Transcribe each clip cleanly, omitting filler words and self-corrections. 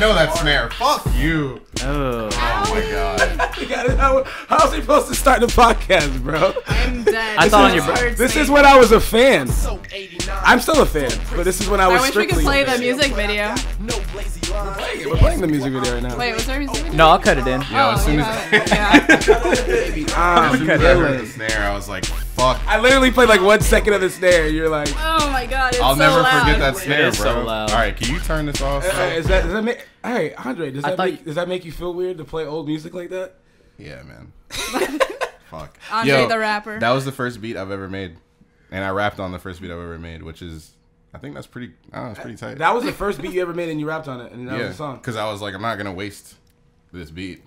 know that snare. Fuck you. Oh my God. How was he supposed to start the podcast, bro? I'm dead. I thought on your This is when I was a fan. I'm still a fan, but this is when I was I wish we could strictly play a fan. the music video. We're playing the music video right now. Wait, was there a music video? No, I'll cut it in. Yo, as soon as I heard the snare, I was like, fuck. I literally played like 1 second of the snare. You're like, oh my god, it's I'll so never loud. forget that snare, It is bro. so loud. All right, can you turn this off? does that make? All right, Andre, does I that make you feel weird to play old music like that? Yeah, man. Fuck. Andre the rapper. That was the first beat I've ever made, and I rapped on the first beat I've ever made, which is, I think that's pretty. I don't know, it's pretty tight. That was the first beat you ever made, and you rapped on it, and that was the song. Because I was like, I'm not gonna waste this beat.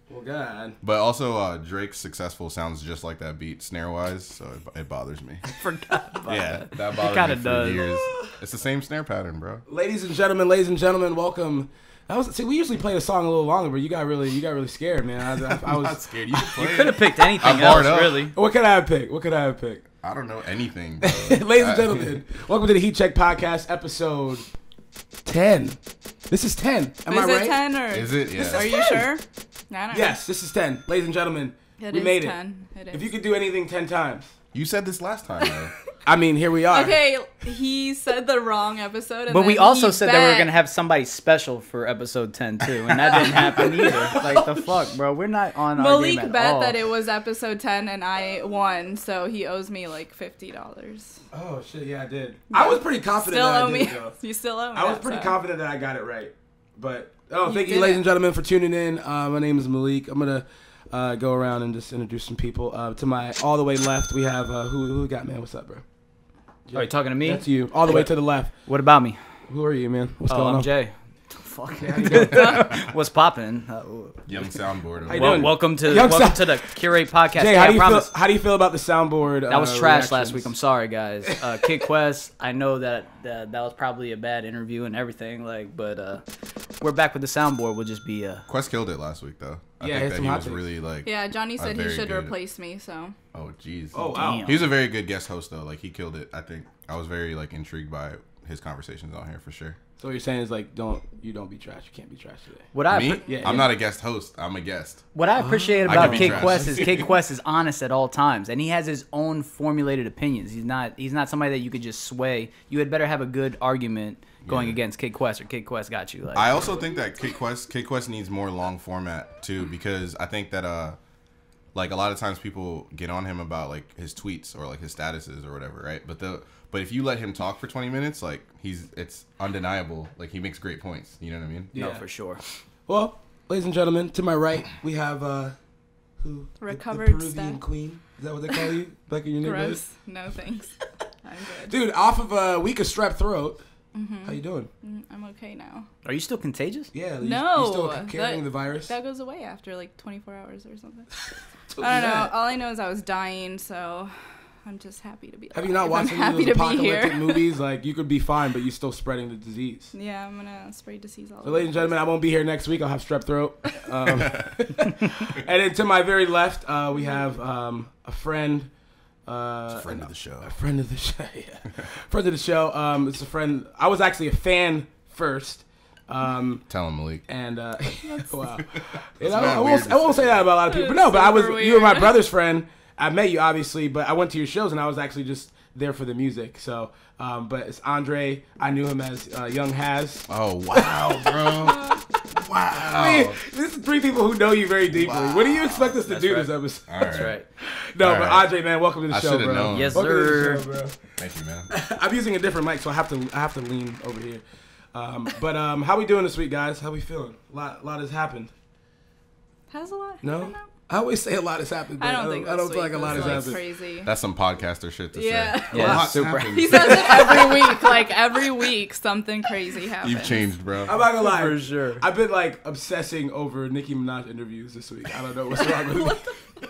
Well, God. But also, Drake's Successful sounds just like that beat, snare-wise, so it bothers me. I forgot about that. That bothers kinda me for does. years. It's the same snare pattern, bro. Ladies and gentlemen, welcome. We usually play the song a little longer, but you got really scared, man. I I'm was not scared. You can play Could have picked anything I'm else, hard up. really. What could I have picked? I don't know anything, bro. Ladies and gentlemen, welcome to the Heat Check Podcast, episode 10. This is 10. Am I Is right? it 10 or? Is it? Yeah. Are you sure? I don't know. Yes, this is 10. Ladies and gentlemen, It we is made 10. It is. If you could do anything 10 times. You said this last time, though. I mean, here we are. Okay, he said the wrong episode. And But we then also he said that we were bet- going to have somebody special for episode 10, too. And that didn't happen either. Like, the fuck, bro? We're not on our game Malik at bet all. that it was episode 10 and I won, so he owes me like $50. Oh, shit, yeah, I did. I was pretty confident Still that owe I me. did, though. You still owe me. I was that, pretty so. confident that I got it right. But, You thank you, did ladies it. and gentlemen, for tuning in. My name is Malik. I'm going to go around and just introduce some people. To my all the way left, we have, who we got, man? What's up, bro? Are you talking to me? That's you. All the way to the left. What about me? Who are you, man? What's Oh, going I'm on? Jay. Fuck. How you doing? What's popping? Young soundboard. How you doing? Welcome to Young the Curate Podcast. Jay, Yeah, how I promise. how do you feel about the soundboard? That was trash last reactions? week. I'm sorry, guys. Kid Quest. I know that was probably a bad interview and everything. But we're back with the soundboard. We'll just be. Quest killed it last week, though. I Yeah, think some that he hot was takes. really like. Yeah, Johnny said he very should good. replace me, so. Oh, jeez. Oh, wow. Damn. He was a very good guest host, though. Like, he killed it. I think I was very like intrigued by his conversations on here for sure. So what you're saying is like, don't be trash. You can't be trash today. What I Me? yeah, I'm yeah. not a guest host. I'm a guest. What I appreciate I about can be Kid trash. Quest is Kid Quest is honest at all times, and he has his own formulated opinions. He's not somebody that you could just sway. You had better have a good argument going Yeah. against Kid Quest, or Kid Quest got you. Like, I also think that Kid Quest needs more long format too, because I think that like a lot of times people get on him about like his tweets or like his statuses or whatever, right? But if you let him talk for 20 minutes, like it's undeniable. Like he makes great points. You know what I mean? no, Yeah. for sure. Well, ladies and gentlemen, to my right we have who? Recovered the Peruvian staff. queen. Is that what they call you back in your neighborhood? Gross. No thanks. I'm good. Dude, off of a week of strep throat. How you doing? I'm okay now. Are you still contagious? Yeah. You No, still carrying that- the virus? That goes away after like 24 hours or something. I don't know. All I know is I was dying, so I'm just happy to be alive. Have you not watched I'm any happy of those to be apocalyptic here. movies? Like you could be fine, but you're still spreading the disease. Yeah, I'm gonna spray disease all So, over. ladies and gentlemen, I won't be here next week. I'll have strep throat. And then to my very left, we have a friend. It's a friend of the show. A friend of the show. Yeah. Friend of the show. It's a friend. I was actually a fan first. Tell him, Malik. And wow. That's I mad weird to won't say that about a lot of people. But no, It's but I was. super You were my weird. brother's friend. I met you obviously, but I went to your shows and I was actually just there for the music. So, but it's Andre. I knew him as Young Has. Oh wow, bro. Wow. I mean, this is three people who know you very deeply. What do you expect us to do this episode? All right. That's right. No, All but right. Andre, man, welcome to the I show, should've bro. known. Yes, Welcome to sir. the show, bro. Thank you, man. I'm using a different mic, so I have to lean over here. But how we doing this week, guys? How we feeling? A lot has happened. Has a lot No? happened now? I always say a lot has happened. But I don't think I don't feel like a this lot week has was, happened. crazy. That's some podcaster shit to Yeah. say. Yeah, Lots super. happened. He says it every week. Like every week, something crazy happens. You've changed, bro. I'm not gonna lie. For sure. I've been like obsessing over Nicki Minaj interviews this week. I don't know what's wrong with me.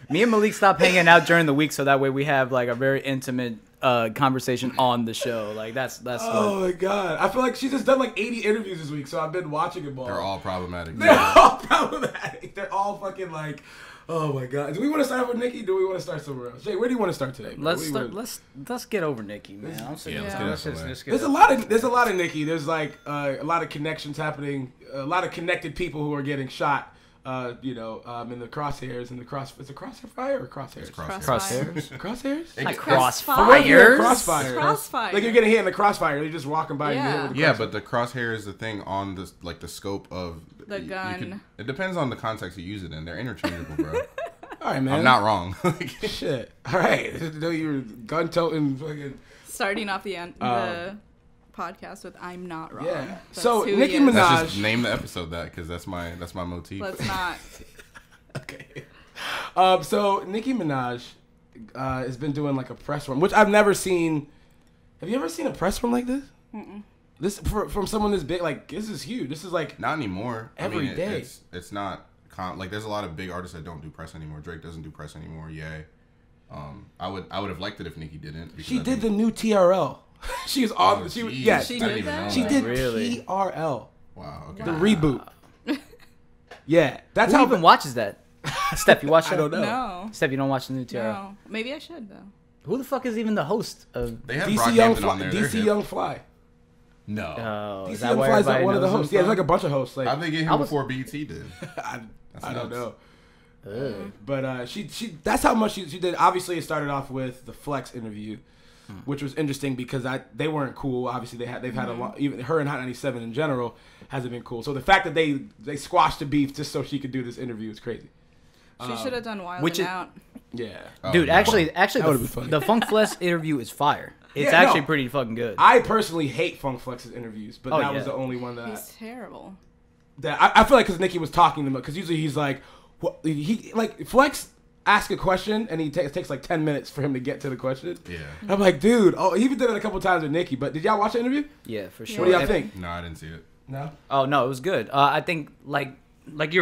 Me and Malik stopped hanging out during the week, so that way we have like a very intimate conversation on the show. Like that's Oh my god! I feel like she's just done like 80 interviews this week, so I've been watching them all. They're all problematic. They're all problematic. They're all fucking like, Oh my God! Do we want to start with Nikki? Do we want to start somewhere else? Jay, where do you want to start today? Bro? Let's get over Nikki, man. Let's get it. There's a lot of Nikki. There's like a lot of connections happening. A lot of connected people who are getting shot. In the crosshairs and is it crossfire or crosshairs? Crosshairs. Crosshairs? Like Crossfires. Crossfire. Like you're getting hit in the crossfire. You're just walking by. Yeah. And you hit with the Yeah, but the crosshair is the thing on the the scope of The gun. It depends on the context you use it in. They're interchangeable, bro. All right, man. I'm not wrong. Shit. All right. You're gun toting fucking. Starting off the podcast with "I'm not wrong." Yeah. That's So who Nicki he is. Minaj. Let's just name the episode that because that's my motif. Let's not. Okay. So Nicki Minaj has been doing like a press run, which I've never seen. Have you ever seen a press run like this? Mm-mm. This from someone this big, like this is huge. This is like Not anymore. Every day. It's not like there's a lot of big artists that don't do press anymore. Drake doesn't do press anymore. Yay. I would have liked it if Nicki didn't. She did the new TRL. She was on. Oh, She geez. yeah. She I did didn't even that? know She that. did Really? TRL. Wow. Okay. The reboot. Yeah, that's Who how. even watches that? Steph, you watch that? I don't know. No. Steph, you don't watch the new TRL? No. Maybe I should though. Who the fuck is even the host of? They have DC Young Brockhampton on there. They're DC hip. Young Fly. No. Oh, is DC that Young where Fly's like everybody one of the knows him hosts. Yeah, there's from? like a bunch of hosts. Like How'd they get him I was- before BET did? I don't know. Ugh. But she that's how much she did. Obviously, it started off with the Flex interview, which was interesting because they weren't cool. Obviously, they've had a lot. Even her and Hot 97 in general hasn't been cool. So the fact that they squashed the beef just so she could do this interview is crazy. She should have done Wild which and is- Out. Yeah. Oh, Dude, no. actually, That would've been funny. the Funk Flex interview is fire. It's Yeah, no. actually pretty fucking good. I personally hate Funk Flex's interviews, but Oh, that was yeah. the only one He's terrible. that I feel like because Nicki was talking to him because usually he's like, what, he like Flex asks a question and it takes like 10 minutes for him to get to the question. Yeah. I'm like, dude. Oh, he even did it a couple times with Nicki. But did y'all watch the interview? Yeah, for Yeah. sure. What do y'all think? No, I didn't see it. No. Oh no, it was good. I think like you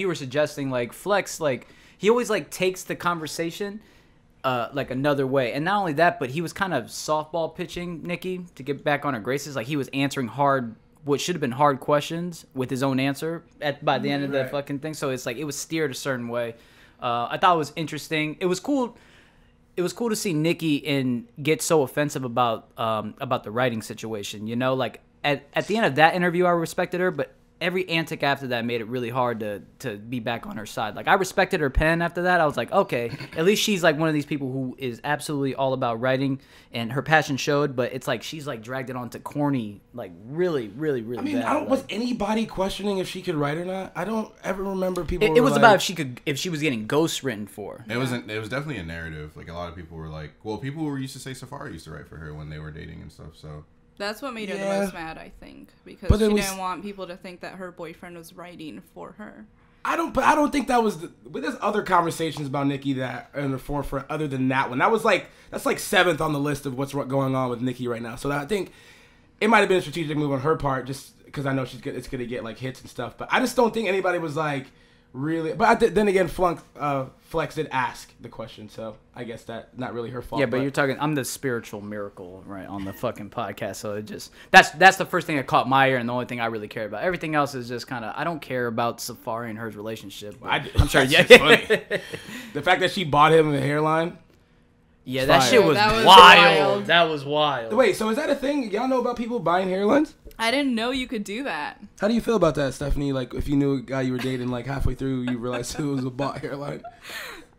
were suggesting, like Flex, like he always like takes the conversation like another way, and not only that, but he was kind of softball pitching Nicki to get back on her graces. Like he was answering what should have been hard questions with his own answer by the end of the Right. fucking thing. So it's like it was steered a certain way. I thought it was interesting. It was cool. It was cool to see Nicki get so offensive about the writing situation. You know, like at the end of that interview, I respected her, but every antic after that made it really hard to be back on her side. Like I respected her pen after that. I was like, okay, at least she's like one of these people who is absolutely all about writing, and her passion showed. But it's like she's like dragged it on to corny, like really, really, really. I mean, bad. was Like, anybody questioning if she could write or not? I don't ever remember people. it were was like, about if she was getting ghosts written for. It wasn't. It was definitely a narrative. Like a lot of people were like, well, people were used to say Safari used to write for her when they were dating and stuff. So That's what made her Yeah. the most mad, I think, because But she then didn't want people to think that her boyfriend was writing for her. I don't think that was. But there's other conversations about Nicki that are in the forefront other than that one. That's like 7th on the list of what's going on with Nicki right now. So I think it might have been a strategic move on her part, just because I know it's gonna get like hits and stuff. But I just don't think anybody was like really. But then again, Flex did ask the question, so I guess that not really her fault. Yeah, but you're talking. I'm the spiritual miracle, right, on the fucking podcast. So it just that's the first thing that caught my ear, and the only thing I really care about. Everything else is just kind of I don't care about Safari and her relationship. I'm sure. Yeah, Yeah, funny. The fact that she bought him a hairline. yeah, that Fire. shit was, That was wild. wild. That was wild. Wait, so is that a thing? Y'all know about people buying hairlines? I didn't know you could do that. How do you feel about that, Stephanie? Like, if you knew a guy you were dating, like halfway through, you realized it was a bought hairline.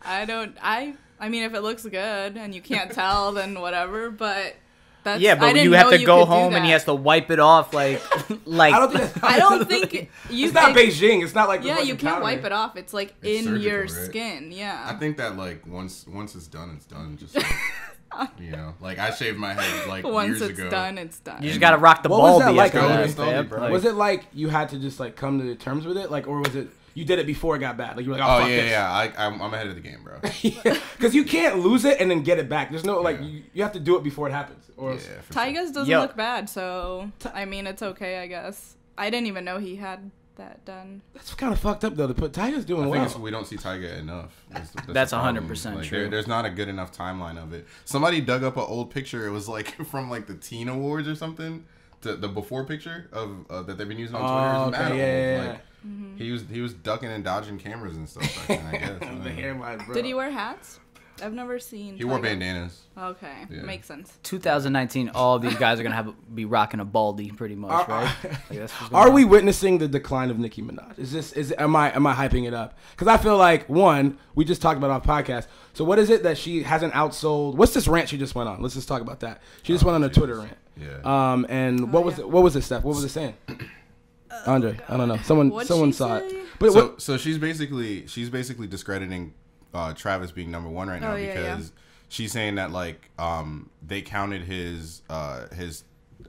I mean, if it looks good and you can't tell, then whatever. But that's Yeah, I but didn't you have know to go could do home and he that. has to wipe it off like I don't think. I don't think you. It's not Beijing. It's not like the Yeah, fucking you can't powder. wipe it off. It's like It's in your surgical, right? skin. Yeah. I think that like once it's done, it's done. Just like, like I shaved my head like Once years it's ago. done, it's done. you just gotta rock the What was ball. that like, after André? that, fam. Like, Was it like you had to just like come to terms with it, like, or was it you did it before it got bad? Like you were like, oh, Oh fuck yeah, this. yeah. I'm ahead of the game, bro. Because you can't lose it and then get it back. There's no like Yeah. you have to do it before it happens. Or Yeah, else- for sure. Tyga's doesn't Yo. look bad, so I mean, it's okay, I guess. I didn't even know he had that done. that's kind of fucked up though. To put Tiger's doing I think well. we don't see Tyga enough. That's the problem. 100% Like, true. There's not a good enough timeline of it. Somebody dug up an old picture. It was like from like the Teen Awards or something. The before picture of that they've been using on Twitter. Oh, It's mad okay, old. yeah. Like, He was ducking and dodging cameras and stuff back then, I guess. The hairline, bro. Did he wear hats? I've never seen. He wore bandanas. Okay, Yeah. makes sense. 2019, all of these guys are gonna be rocking a baldy, pretty much, right? Like, that's what's going Are on. we witnessing the decline of Nicki Minaj? Am I hyping it up? Because I feel like one, we just talked about it on podcast. So what is it that she hasn't outsold? What's this rant she just went on? Let's just talk about that. She just went on a Twitter rant. Yeah. And what was it, Steph? What was it saying? Andre, I don't know. Someone What'd saw she it. say? But So she's basically discrediting Travis being number one right now because she's saying that like they counted his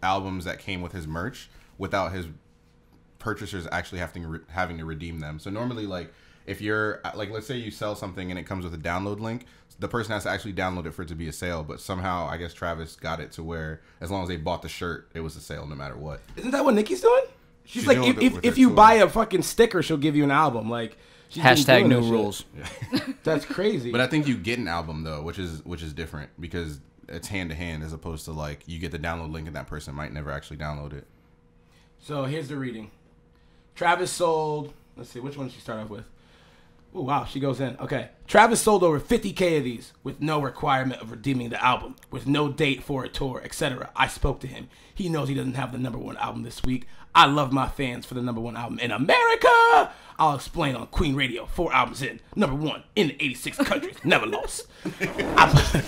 albums that came with his merch without his purchasers actually having to redeem them. So normally, like if you're like, let's say you sell something and it comes with a download link, the person has to actually download it for it to be a sale. But somehow, I guess Travis got it to where as long as they bought the shirt, it was a sale no matter what. Isn't that what Nicki's doing? She's like, doing it with if her you tour. buy a fucking sticker, she'll give you an album. Like, she's been Hashtag doing new that shit. rules. That's crazy. But I think you get an album though, which is different because it's hand to hand as opposed to like you get the download link and that person might never actually download it. So here's the reading. Travis sold. Let's see, which one did she start off with? Oh wow, she goes in. Okay, Travis sold over 50K of these with no requirement of redeeming the album, with no date for a tour, etc. I spoke to him. He knows he doesn't have the number one album this week. I love my fans for the number one album in America. I'll explain on Queen Radio. 4 albums in, number one in the 86 countries, never lost.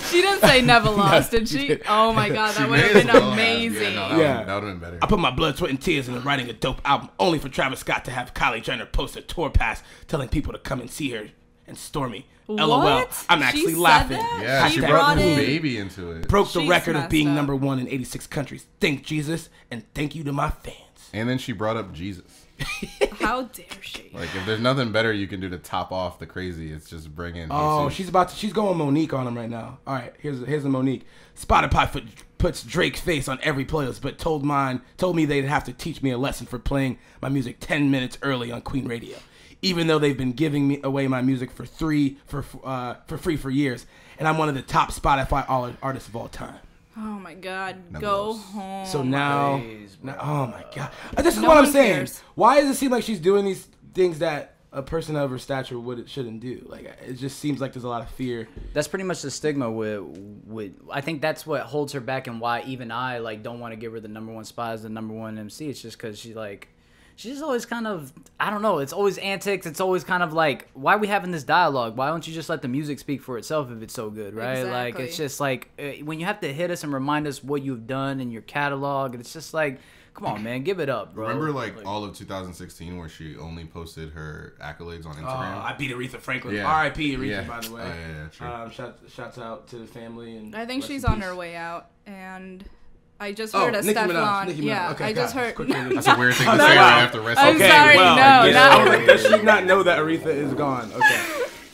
She didn't say never lost, did she? Oh my god, that would have been amazing. That would have been better. I put my blood, sweat, and tears into writing a dope album only for Travis Scott to have Kylie Jenner post a tour pass telling people to come and see her and Stormy. LOL. What? I'm She actually said laughing. that? Yeah, she Hashtag brought his cool. baby into it. Broke the She's record of messed being up. number one in 86 countries. Thank Jesus and thank you to my fans. And then she brought up Jesus. How dare she? Like if there's nothing better you can do to top off the crazy, it's just bring in. Oh, Jesus. she's going Monique on him right now. All right, here's the Monique. Spotify puts Drake's face on every playlist, but told me they'd have to teach me a lesson for playing my music 10 minutes early on Queen Radio, even though they've been giving me away my music for free for years, and I'm one of the top Spotify artists of all time. Oh my god, Never go lost. home. So now, Please, oh my god, this is No what I'm one saying. cares. Why does it seem like she's doing these things that a person of her stature shouldn't do? Like, it just seems like there's a lot of fear. That's pretty much the stigma with I think that's what holds her back and why even I like don't want to give her the number one spot as the number one MC. It's just because she's just always kind of, I don't know, it's always antics. It's always kind of like, why are we having this dialogue? Why don't you just let the music speak for itself if it's so good, right? Like, it's Exactly. just like, when you have to hit us and remind us what you've done in your catalog, and it's just like, come on, man, give it up, bro. Remember like all of 2016 where she only posted her accolades on Instagram? I beat Aretha Franklin. Yeah. R.I.P. Aretha, Yeah. by the way. Oh, yeah, true. Shouts out to the family. And I think rest she's in on peace. her way out, and I just Oh, heard a Nicki Minaj. Stefan. Yeah, Okay, I just God, heard. quickly. That's a weird thing to Oh, say no. right after wrestling. I'm sorry, well, no, I guess- not- oh, does she not know that Aretha is gone? Okay,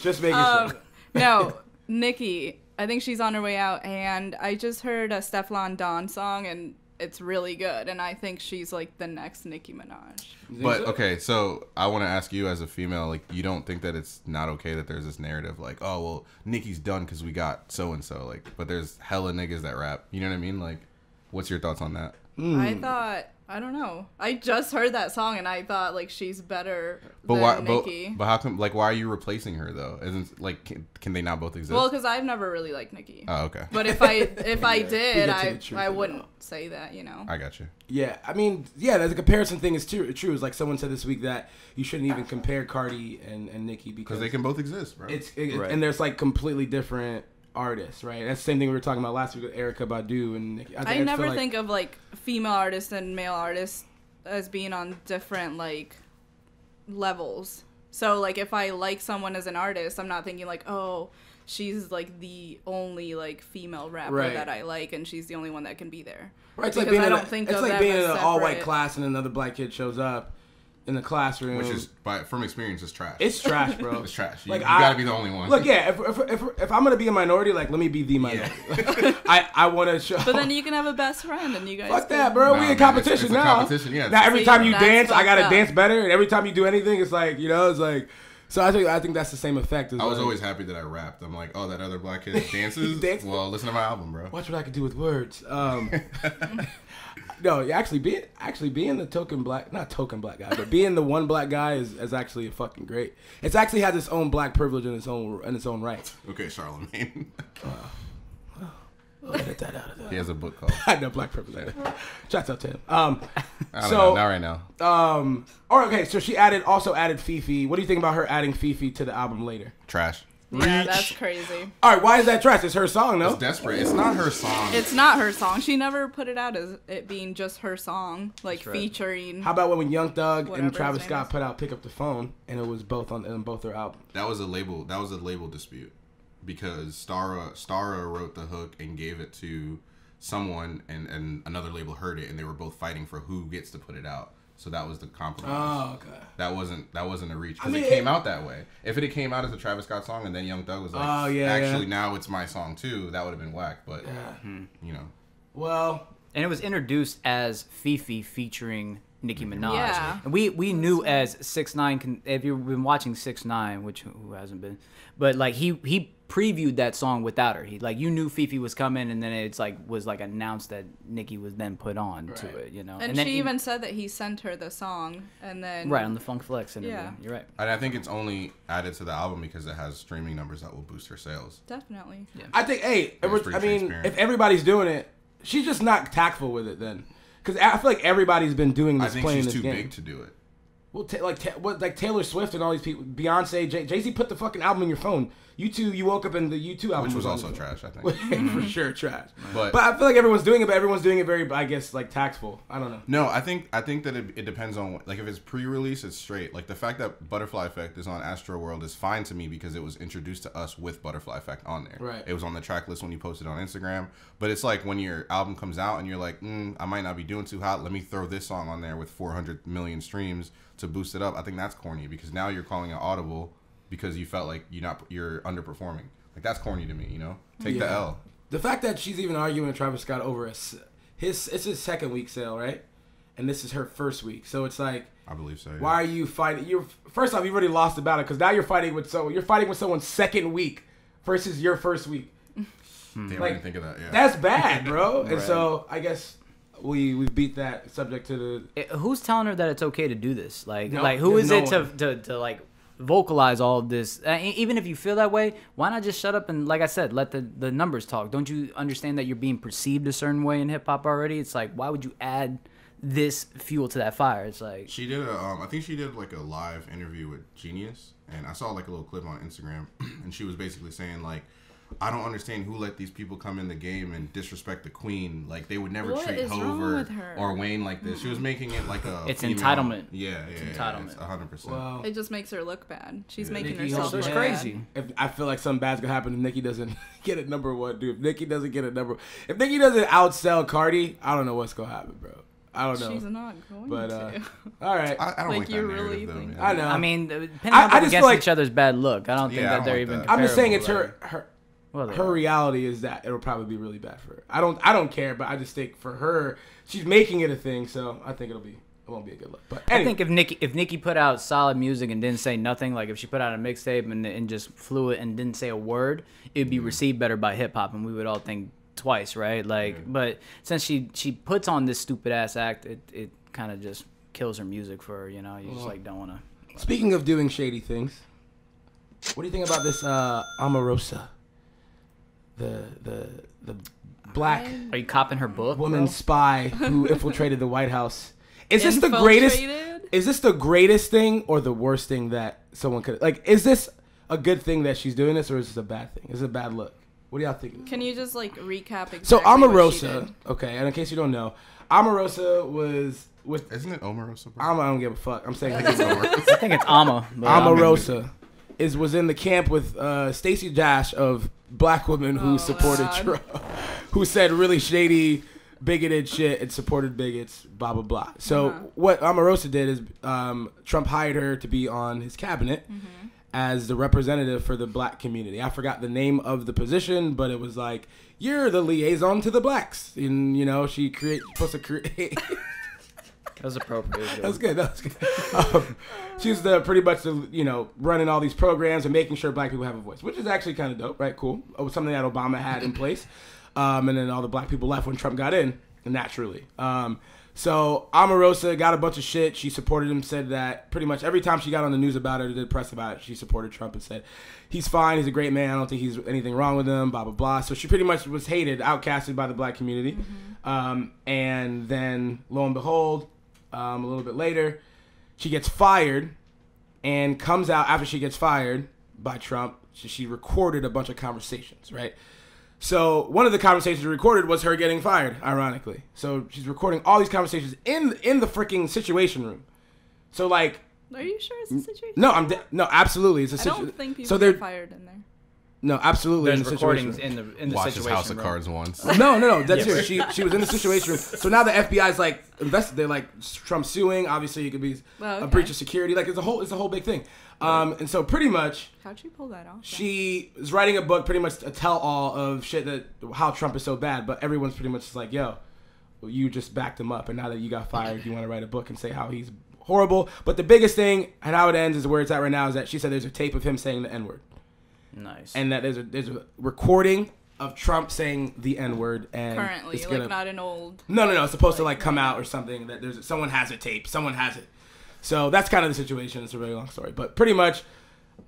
just making sure. No, Nikki. I think she's on her way out, and I just heard a Stefan Don song, and it's really good, and I think she's like the next Nicki Minaj. But okay, so I want to ask you as a female, like, you don't think that it's not okay that there's this narrative, like, oh well, Nicki's done because we got so and so, like, but there's hella niggas that rap. You know what I mean? Like, what's your thoughts on that? I thought, I don't know. I just heard that song, and I thought like she's better But than why? Nicki. But how come? Like, why are you replacing her though? Isn't like can they not both exist? Well, because I've never really liked Nicki. Oh, okay. But if I did, get to the truth I of it wouldn't all. say that, you know. I got you. Yeah, I mean, yeah, the comparison thing is true. It's like someone said this week that you shouldn't even compare Cardi and Nicki because Because they can both exist, bro. Right. and there's like completely different artists, right? That's the same thing we were talking about last week with Erykah Badu and Nicki. I never think of like female artists and male artists as being on different like levels. So like if I like someone as an artist, I'm not thinking like, oh, she's like the only like female rapper Right. that I like, and she's the only one that can be there. Right, it's Because like being I in don't think it's of like them being in as an all-white separate. class and another black kid shows up in the classroom, Which is, from experience, is trash. it's trash, bro. It's trash. You, Like, you gotta be the only one. Look, yeah, if I'm gonna be a minority, like let me be the minority. I want to show. But then you can have a best friend, and you guys. Fuck can- that, bro. Nah, we in man, competition it's a now. competition, yeah. Now every See, time you that's dance, I gotta fucked up. dance better, and every time you do anything, it's like it's like. So I think that's the same effect. As I was like, always happy that I rapped. I'm like, oh, that other black kid dances. Dance? Well, listen to my album, bro. Watch what I can do with words. No, actually being the not token black guy, but being the one black guy is actually fucking great. It's actually has its own black privilege in its own right. Okay, Charlemagne. Edit that out of there. He has a book called. I know black privilege. Shouts out to him. I don't know, not right now. Okay, so she also added Fifi. What do you think about her adding Fifi to the album later? Trash. Yeah, that's crazy. All right, why is that trash? It's her song, though. It's desperate. It's not her song. It's not her song. She never put it out as it being just her song, like featuring. How about when Young Thug and whatever Travis his name Scott is. put out "Pick Up the Phone" and it was both on both their albums? That was a label dispute because Stara wrote the hook and gave it to someone, and another label heard it, and they were both fighting for who gets to put it out. So that was the compromise. Oh, okay. That wasn't a reach because it came out that way. If it had came out as a Travis Scott song and then Young Thug was like, now it's my song too, that would have been whack. But you know, well, And it was introduced as Fifi featuring Nicki Minaj. Yeah. And we knew as 6ix9ine, if you've been watching 6ix9ine, which who hasn't been, but like he previewed that song without her. He like you knew Fifi was coming, and then it's like was like announced that Nicki was then put on to it, you know. And then she even said that he sent her the song, and then right on the Funk Flex interview. Yeah. You're right. And I think it's only added to the album because it has streaming numbers that will boost her sales. definitely. Yeah. I think, hey, That's pretty I mean, transparent. if everybody's doing it, she's just not tactful with it then. Because I feel like everybody's been doing I this, think playing she's this too game. big to do it. Well, like Taylor Swift and all these people, Beyonce, Jay-Z put the fucking album in your phone. You woke up and the U2 album Which was on also your phone. trash, I think. For sure, trash. But I feel like everyone's doing it, but everyone's doing it very, I guess, like tactful. I don't know. no, I think that it depends on, like, if it's pre-release, it's straight. Like the fact that Butterfly Effect is on Astro World is fine to me because it was introduced to us with Butterfly Effect on there. Right. It was on the track list when you posted on Instagram. But it's like when your album comes out and you're like, I might not be doing too hot. Let me throw this song on there with 400 million streams to boost it up. I think that's corny because now you're calling it audible because you felt like you're underperforming. Like that's corny to me, you know. Take the L. The fact that she's even arguing with Travis Scott over it's his second week sale, right? And this is her first week, so it's like, I believe so. Yeah. why are you fighting? First off, you already lost the battle because now you're fighting with someone's second week versus your first week. Damn, I like, didn't think of that. Yeah. That's bad, bro. And so I guess we beat that subject to the. Who's telling her that it's okay to do this? Like, No, like who is there's it no to like vocalize all of this? Even if you feel that way, why not just shut up and, like I said, let the numbers talk? Don't you understand that you're being perceived a certain way in hip hop already? It's like, why would you add this fuel to that fire? It's like She did I think she did like a live interview with Genius, and I saw like a little clip on Instagram, and she was basically saying like, I don't understand who let these people come in the game and disrespect the queen. Like they would never What treat is wrong Hov with her? or Wayne like this. She was making it like a It's female- entitlement. Yeah, It's entitlement. It's 100%. Well, It just makes her look bad. She's Yeah. making Nicki herself also it's look crazy. bad. I feel like something bad's gonna happen if Nicki doesn't get a number one, dude. If Nicki doesn't get a number, if Nicki doesn't outsell Cardi, I don't know what's gonna happen, bro. I don't know. She's not going But to. all right, I don't Like, like that you narrative really though. think Man. I know. I mean, depending I on just against feel like- each other's bad look, I don't think Yeah, I that don't they're like even. that. I'm just saying it's comparable, her. Well, they Her are. reality is that it'll probably be really bad for her. I don't care, but I just think for her, she's making it a thing, so I think it won't be a good look. But I anyway, think if Nicki put out solid music and didn't say nothing, like if she put out a mixtape and just flew it and didn't say a word, it'd be received better by hip hop, and we would all think twice, right? Like, but since she puts on this stupid ass act, it kind of just kills her music for her, you know. You just like don't want to. speaking of doing shady things, what do you think about this Omarosa, the black Are you copping her book, woman bro? spy who infiltrated the White House? Is this the greatest? Infiltrated? Is this the greatest thing or the worst thing that someone could like? Is this a good thing that she's doing this, or is this a bad thing? Is it a bad look? What do y'all think? Can you just like recap exactly So what she Omarosa, did? okay, and in case you don't know, Omarosa was with. Isn't it Omarosa? Bro? I don't give a fuck. I'm saying I think it's Ama. but Omarosa was in the camp with Stacey Dash of black women who Oh, supported God. Trump, who said really shady, bigoted shit and supported bigots, blah blah blah. So what Omarosa did is Trump hired her to be on his cabinet as the representative for the black community. I forgot the name of the position, but it was like, you're the liaison to the blacks, and you know supposed to create. That was appropriate. That was good. That was good. She's pretty much running all these programs and making sure black people have a voice, which is actually kind of dope, right? Cool. It was something that Obama had in place, and then all the black people left when Trump got in. naturally. So Omarosa got a bunch of shit. She supported him, said that pretty much every time she got on the news about it or did press about it, she supported Trump and said, he's fine, he's a great man, I don't think he's anything wrong with him, blah, blah, blah. So she pretty much was hated, outcasted by the black community. And then, lo and behold, a little bit later, she gets fired and comes out after she gets fired by Trump. She recorded a bunch of conversations, right? So one of the conversations recorded was her getting fired, ironically. So she's recording all these conversations in the freaking Situation Room. So like, are you sure it's a situation? No, no, absolutely, it's a I situation. don't think people so they're get fired in there. No, absolutely. There's recordings in the Watch Situation House of Room. Cards once. No. That's it. She was in the Situation Room. So now the FBI's like invested. They're like Trump suing. Obviously, it could be a breach of security. Like it's a whole big thing. And so pretty much, how'd she pull that off? She is writing a book, pretty much a tell-all of shit that how Trump is so bad. But everyone's pretty much just like, yo, you just backed him up, and now that you got fired, you want to write a book and say how he's horrible. But the biggest thing and how it ends is where it's at right now is that she said there's a tape of him saying the N-word. Nice. And that there's a recording of Trump saying the N-word, and currently, it's gonna, like not an old. No. It's supposed to like come out or something. That there's someone has a tape. Someone has it. So that's kind of the situation. It's a really long story, but pretty much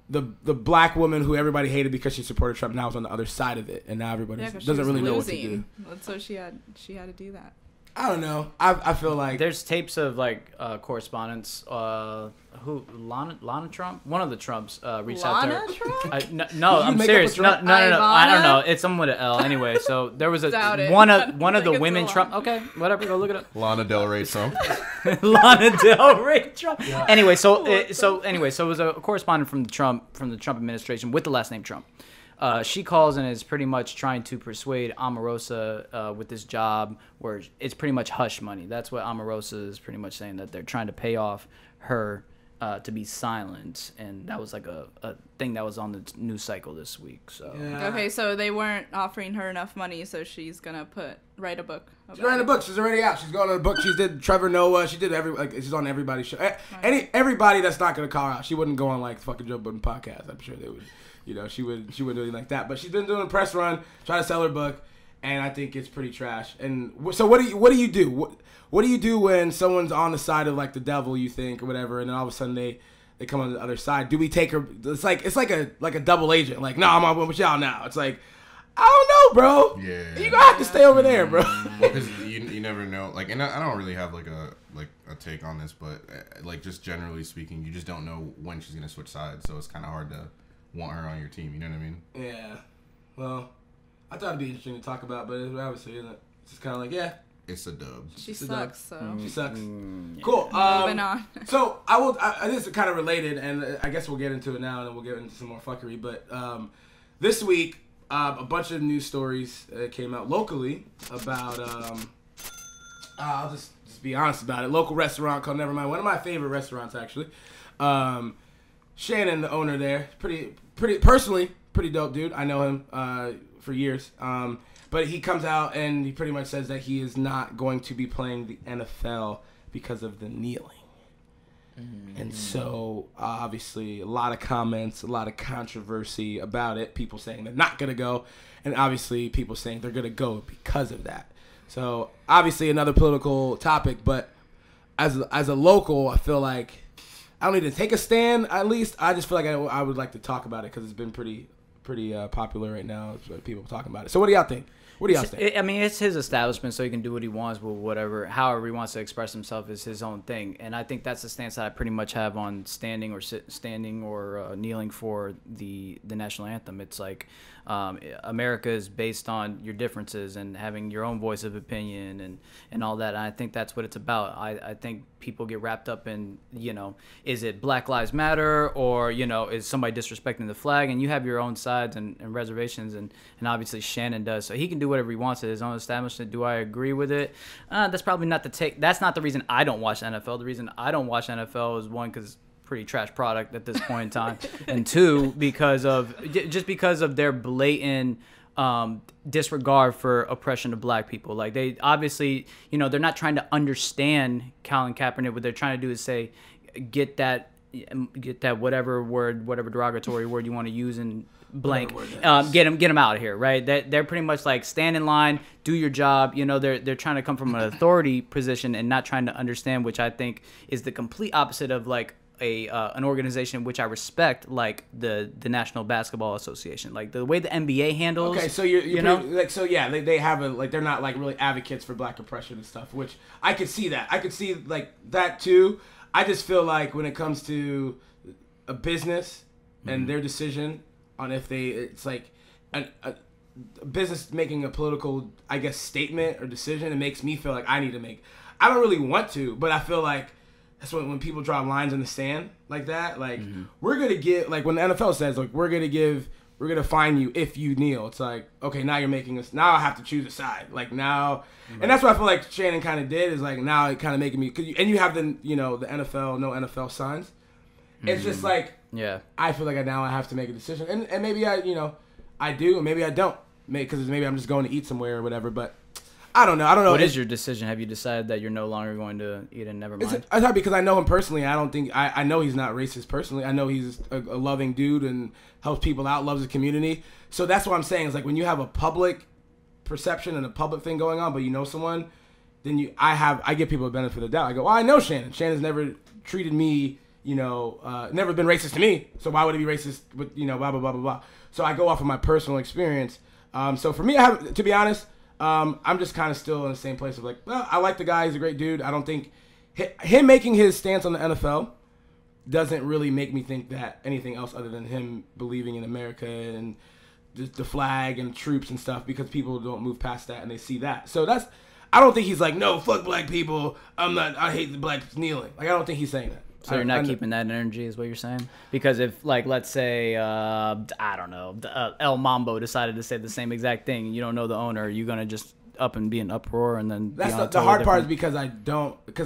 the black woman who everybody hated because she supported Trump now is on the other side of it, and now everybody doesn't really know what to do. So she had to do that. I don't know. I feel like there's tapes of like correspondence. Lana Trump, one of the Trumps, reached out to her. Trump? No, I'm serious. No. I don't know. It's someone with an L. Anyway, so there was one of the women Trump. Okay, whatever. Go look it up. Lana Del Rey Trump. Lana Del Rey Trump. Yeah. Anyway, so it was a correspondent from the Trump administration with the last name Trump. She calls and is pretty much trying to persuade Omarosa with this job where it's pretty much hush money. That's what Omarosa is pretty much saying, that they're trying to pay off her to be silent. And that was like a thing that was on the news cycle this week. So Okay, so they weren't offering her enough money, so she's going to write a book. She's writing a book. She's already out. She's going on a book. She did Trevor Noah. She did she's on everybody's show. Everybody that's not going to call her out. She wouldn't go on like fucking Joe Budden podcast. I'm sure they would. You know, she wouldn't do anything like that. But she's been doing a press run, trying to sell her book, and I think it's pretty trash. And so what do you do? What do you do when someone's on the side of like the devil, you think, or whatever, and then all of a sudden they come on the other side? Do we take her? It's like a double agent. Like, no, I'm on with y'all now. It's like, I don't know, bro. Yeah. You gonna have to stay over there, bro. Because you never know. Like, and I don't really have like a take on this, but like just generally speaking, you just don't know when she's gonna switch sides. So it's kind of hard to want her on your team, you know what I mean? Yeah. Well, I thought it'd be interesting to talk about, but obviously, isn't it? It's just kind of like, yeah. It's a dub. She sucks, so. She sucks. Cool. Moving on. So, this is kind of related, and I guess we'll get into it now, and then we'll get into some more fuckery, but this week, a bunch of news stories came out locally about, I'll just be honest about it, local restaurant called Nevermind, one of my favorite restaurants, actually. Shannon, the owner there, pretty dope dude. I know him for years. But he comes out and he pretty much says that he is not going to be playing the NFL because of the kneeling. And so, obviously, a lot of comments, a lot of controversy about it. People saying they're not going to go. And obviously, people saying they're going to go because of that. So, obviously, another political topic. But as a local, I feel like I don't need to take a stand, at least. I just feel like I would like to talk about it because it's been pretty popular right now. People talking about it. So what do y'all think? What do y'all think? I mean, it's his establishment, so he can do what he wants with however he wants to express himself is his own thing. And I think that's the stance that I pretty much have on standing or kneeling for the national anthem. It's like America is based on your differences and having your own voice of opinion and all that. And I think that's what it's about. I think people get wrapped up in, is it Black Lives Matter or, is somebody disrespecting the flag? And you have your own sides and reservations, and obviously Shannon does. So he can do whatever he wants at his own establishment. Do I agree with it? That's probably not that's not the reason I don't watch NFL. The reason I don't watch NFL is, one, because pretty trash product at this point in time, and two, because of their blatant disregard for oppression of black people. Like, they obviously, they're not trying to understand Colin Kaepernick. What they're trying to do is say, get that get that whatever derogatory word you want to use in blank, get them out of here, right? They're pretty much like stand in line, do your job. You know, they're trying to come from an authority position and not trying to understand, which I think is the complete opposite of like an organization which I respect, like the National Basketball Association, like the way the NBA handles. Okay, so you know, like, so yeah, they have a, like, they're not like really advocates for black oppression and stuff, which I could see that. I could see like that too. I just feel like when it comes to a business and their decision on if it's like a business making a political, I guess, statement or decision, it makes me feel like I need to make. I don't really want to, but I feel like that's when people draw lines in the sand like that. Like, we're going to get, like when the NFL says, like, we're going to fine you if you kneel. It's like, okay, now you're making us, now I have to choose a side. Like now, and that's what I feel like Shannon kind of did, is like now it kind of making me, and you have the, you know, the NFL, no NFL signs. It's just like, yeah, I feel like I have to make a decision. And maybe I do, and maybe I don't. Because maybe I'm just going to eat somewhere or whatever, but I don't know. What is your decision? Have you decided that you're no longer going to eat and never mind? I thought, because I know him personally. I don't think I know he's not racist personally. I know he's a loving dude and helps people out, loves the community. So that's what I'm saying. Is like when you have a public perception and a public thing going on, but you know someone, then I give people a benefit of the doubt. I go, well, I know Shannon. Shannon's never treated me, you know, never been racist to me. So why would he be racist with, you know, blah blah blah blah blah. So I go off of my personal experience. So for me, to be honest. I'm just kind of still in the same place of like, well, I like the guy. He's a great dude. I don't think him making his stance on the NFL doesn't really make me think that anything else other than him believing in America and the flag and troops and stuff, because people don't move past that and they see that. So I don't think he's like, no, fuck black people. I hate the blacks kneeling. Like, I don't think he's saying that. So you're not keeping that energy, is what you're saying? Because if, like, let's say, I don't know, El Mambo decided to say the same exact thing, and you don't know the owner, are you gonna just up and be an uproar and then? That's the hard part, is because I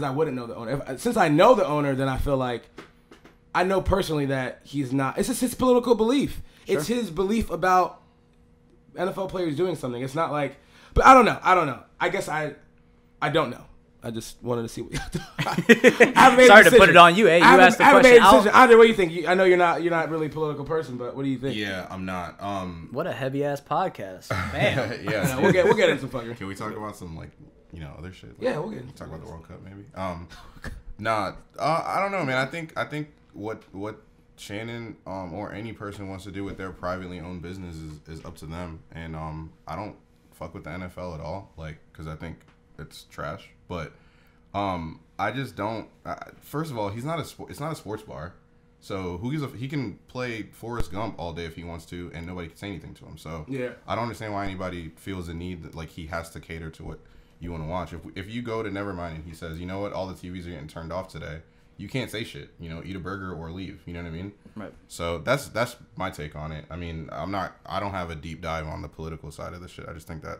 wouldn't know the owner. Since I know the owner, then I feel like I know personally that he's not. It's just his political belief. Sure. It's his belief about NFL players doing something. It's not like, but I don't know. I guess I don't know. I just wanted to see what you Sorry to put it on you, eh? You asked the question. Andre, what do you think? I know you're not really a political person, but what do you think? Yeah, I'm not. What a heavy ass podcast, man. Yeah, we'll get into some fucking. Can we talk about some, like, you know, other shit? Like, yeah, we'll get into talk about the World Cup maybe. I don't know, man. I think what Shannon or any person wants to do with their privately owned business is up to them, and I don't fuck with the NFL at all, like, because I think it's trash. But I just don't. First of all, it's not a sports bar, so he can play Forrest Gump all day if he wants to, and nobody can say anything to him. So yeah, I don't understand why anybody feels the need that, like, he has to cater to what you want to watch. If you go to Nevermind and he says, you know what, all the TVs are getting turned off today, you can't say shit. You know, eat a burger or leave. You know what I mean? Right. So that's my take on it. I mean, I don't have a deep dive on the political side of the shit. I just think that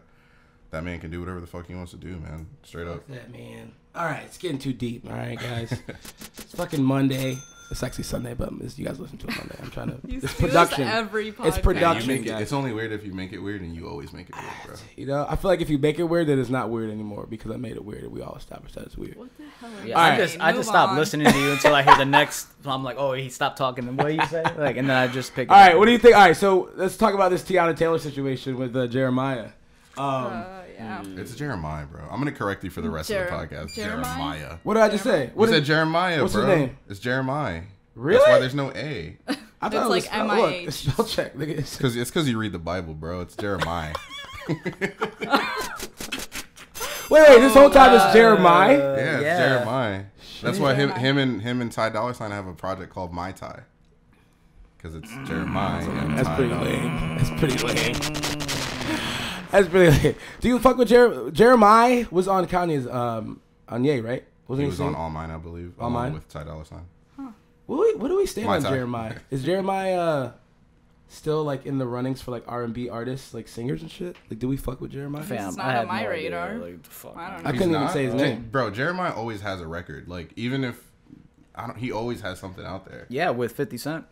man can do whatever the fuck he wants to do, man. Straight up. Fuck that man. All right, it's getting too deep. All right, guys. It's fucking Monday. It's actually Sunday, but you guys listen to it Monday. I'm trying to. It's production. Every podcast. It's production. Guys. It's only weird if you make it weird, and you always make it weird, bro. You know, I feel like if you make it weird, then it's not weird anymore, because I made it weird, and we all established that it's weird. What the hell? Yeah, I just stopped listening to you until I hear the next. I'm like, oh, he stopped talking. What do you say? Like, and then I just pick. All right, what do you think? All right, so let's talk about this Tiana Taylor situation with Jeremiah. Yeah. It's Jeremiah, bro. I'm gonna correct you for the rest of the podcast. Jeremiah. What did I just say? What is Jeremiah, what's bro? What's his name? It's Jeremiah. Really? That's why there's no A. I thought it's like M-I-H. Spell check. It's because you read the Bible, bro. It's Jeremiah. Wait, this whole time it's Jeremiah? Yeah, it's Jeremiah. That's why him and Ty Dolla $ign have a project called My Ty. Because it's Jeremiah. That's pretty lame. That's pretty lame. That's pretty lame. Do you fuck with Jeremiah? Was on Kanye's on Ye, right? He was on All Mine, I believe. All Mine? With Ty Dolla $ign. Huh. What do we stand on Ty. Jeremiah? Is Jeremiah still like in the runnings for like R&B artists, like singers and shit? Like, do we fuck with Jeremiah? Fam, it's not on my radar. Like, fuck, I don't know. I couldn't even say his name. Bro, Jeremiah always has a record. Like, even if he always has something out there. Yeah, with 50 Cent.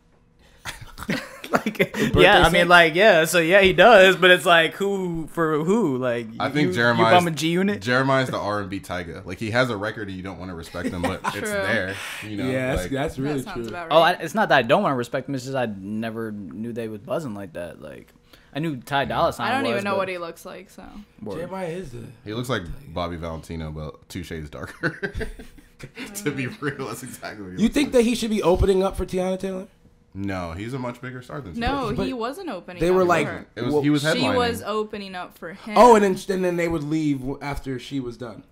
Like, yeah, I mean, like, yeah. So yeah, he does, but it's like who for who? Like, I think you Jeremiah's bum a G Unit. Jeremiah's the R&B Tyga. Like he has a record and you don't want to respect him, but it's there. You know, Yeah, like, that's really That sounds true. about Oh, right. it's not that I don't want to respect him. It's just I never knew they was buzzing like that. Like, I knew Ty Dolla $ign. I don't even know but- what he looks like, so. Word. Jeremiah is the. he looks like Bobby Valentino, but 2 shades darker. To be real, that's exactly what he You looks think like. that he should be opening up for Tiana Taylor? No, he's a much bigger star than No, But he wasn't opening they up were for like- her. It was he was She headlining. was opening up for him. Oh, and then they would leave after she was done.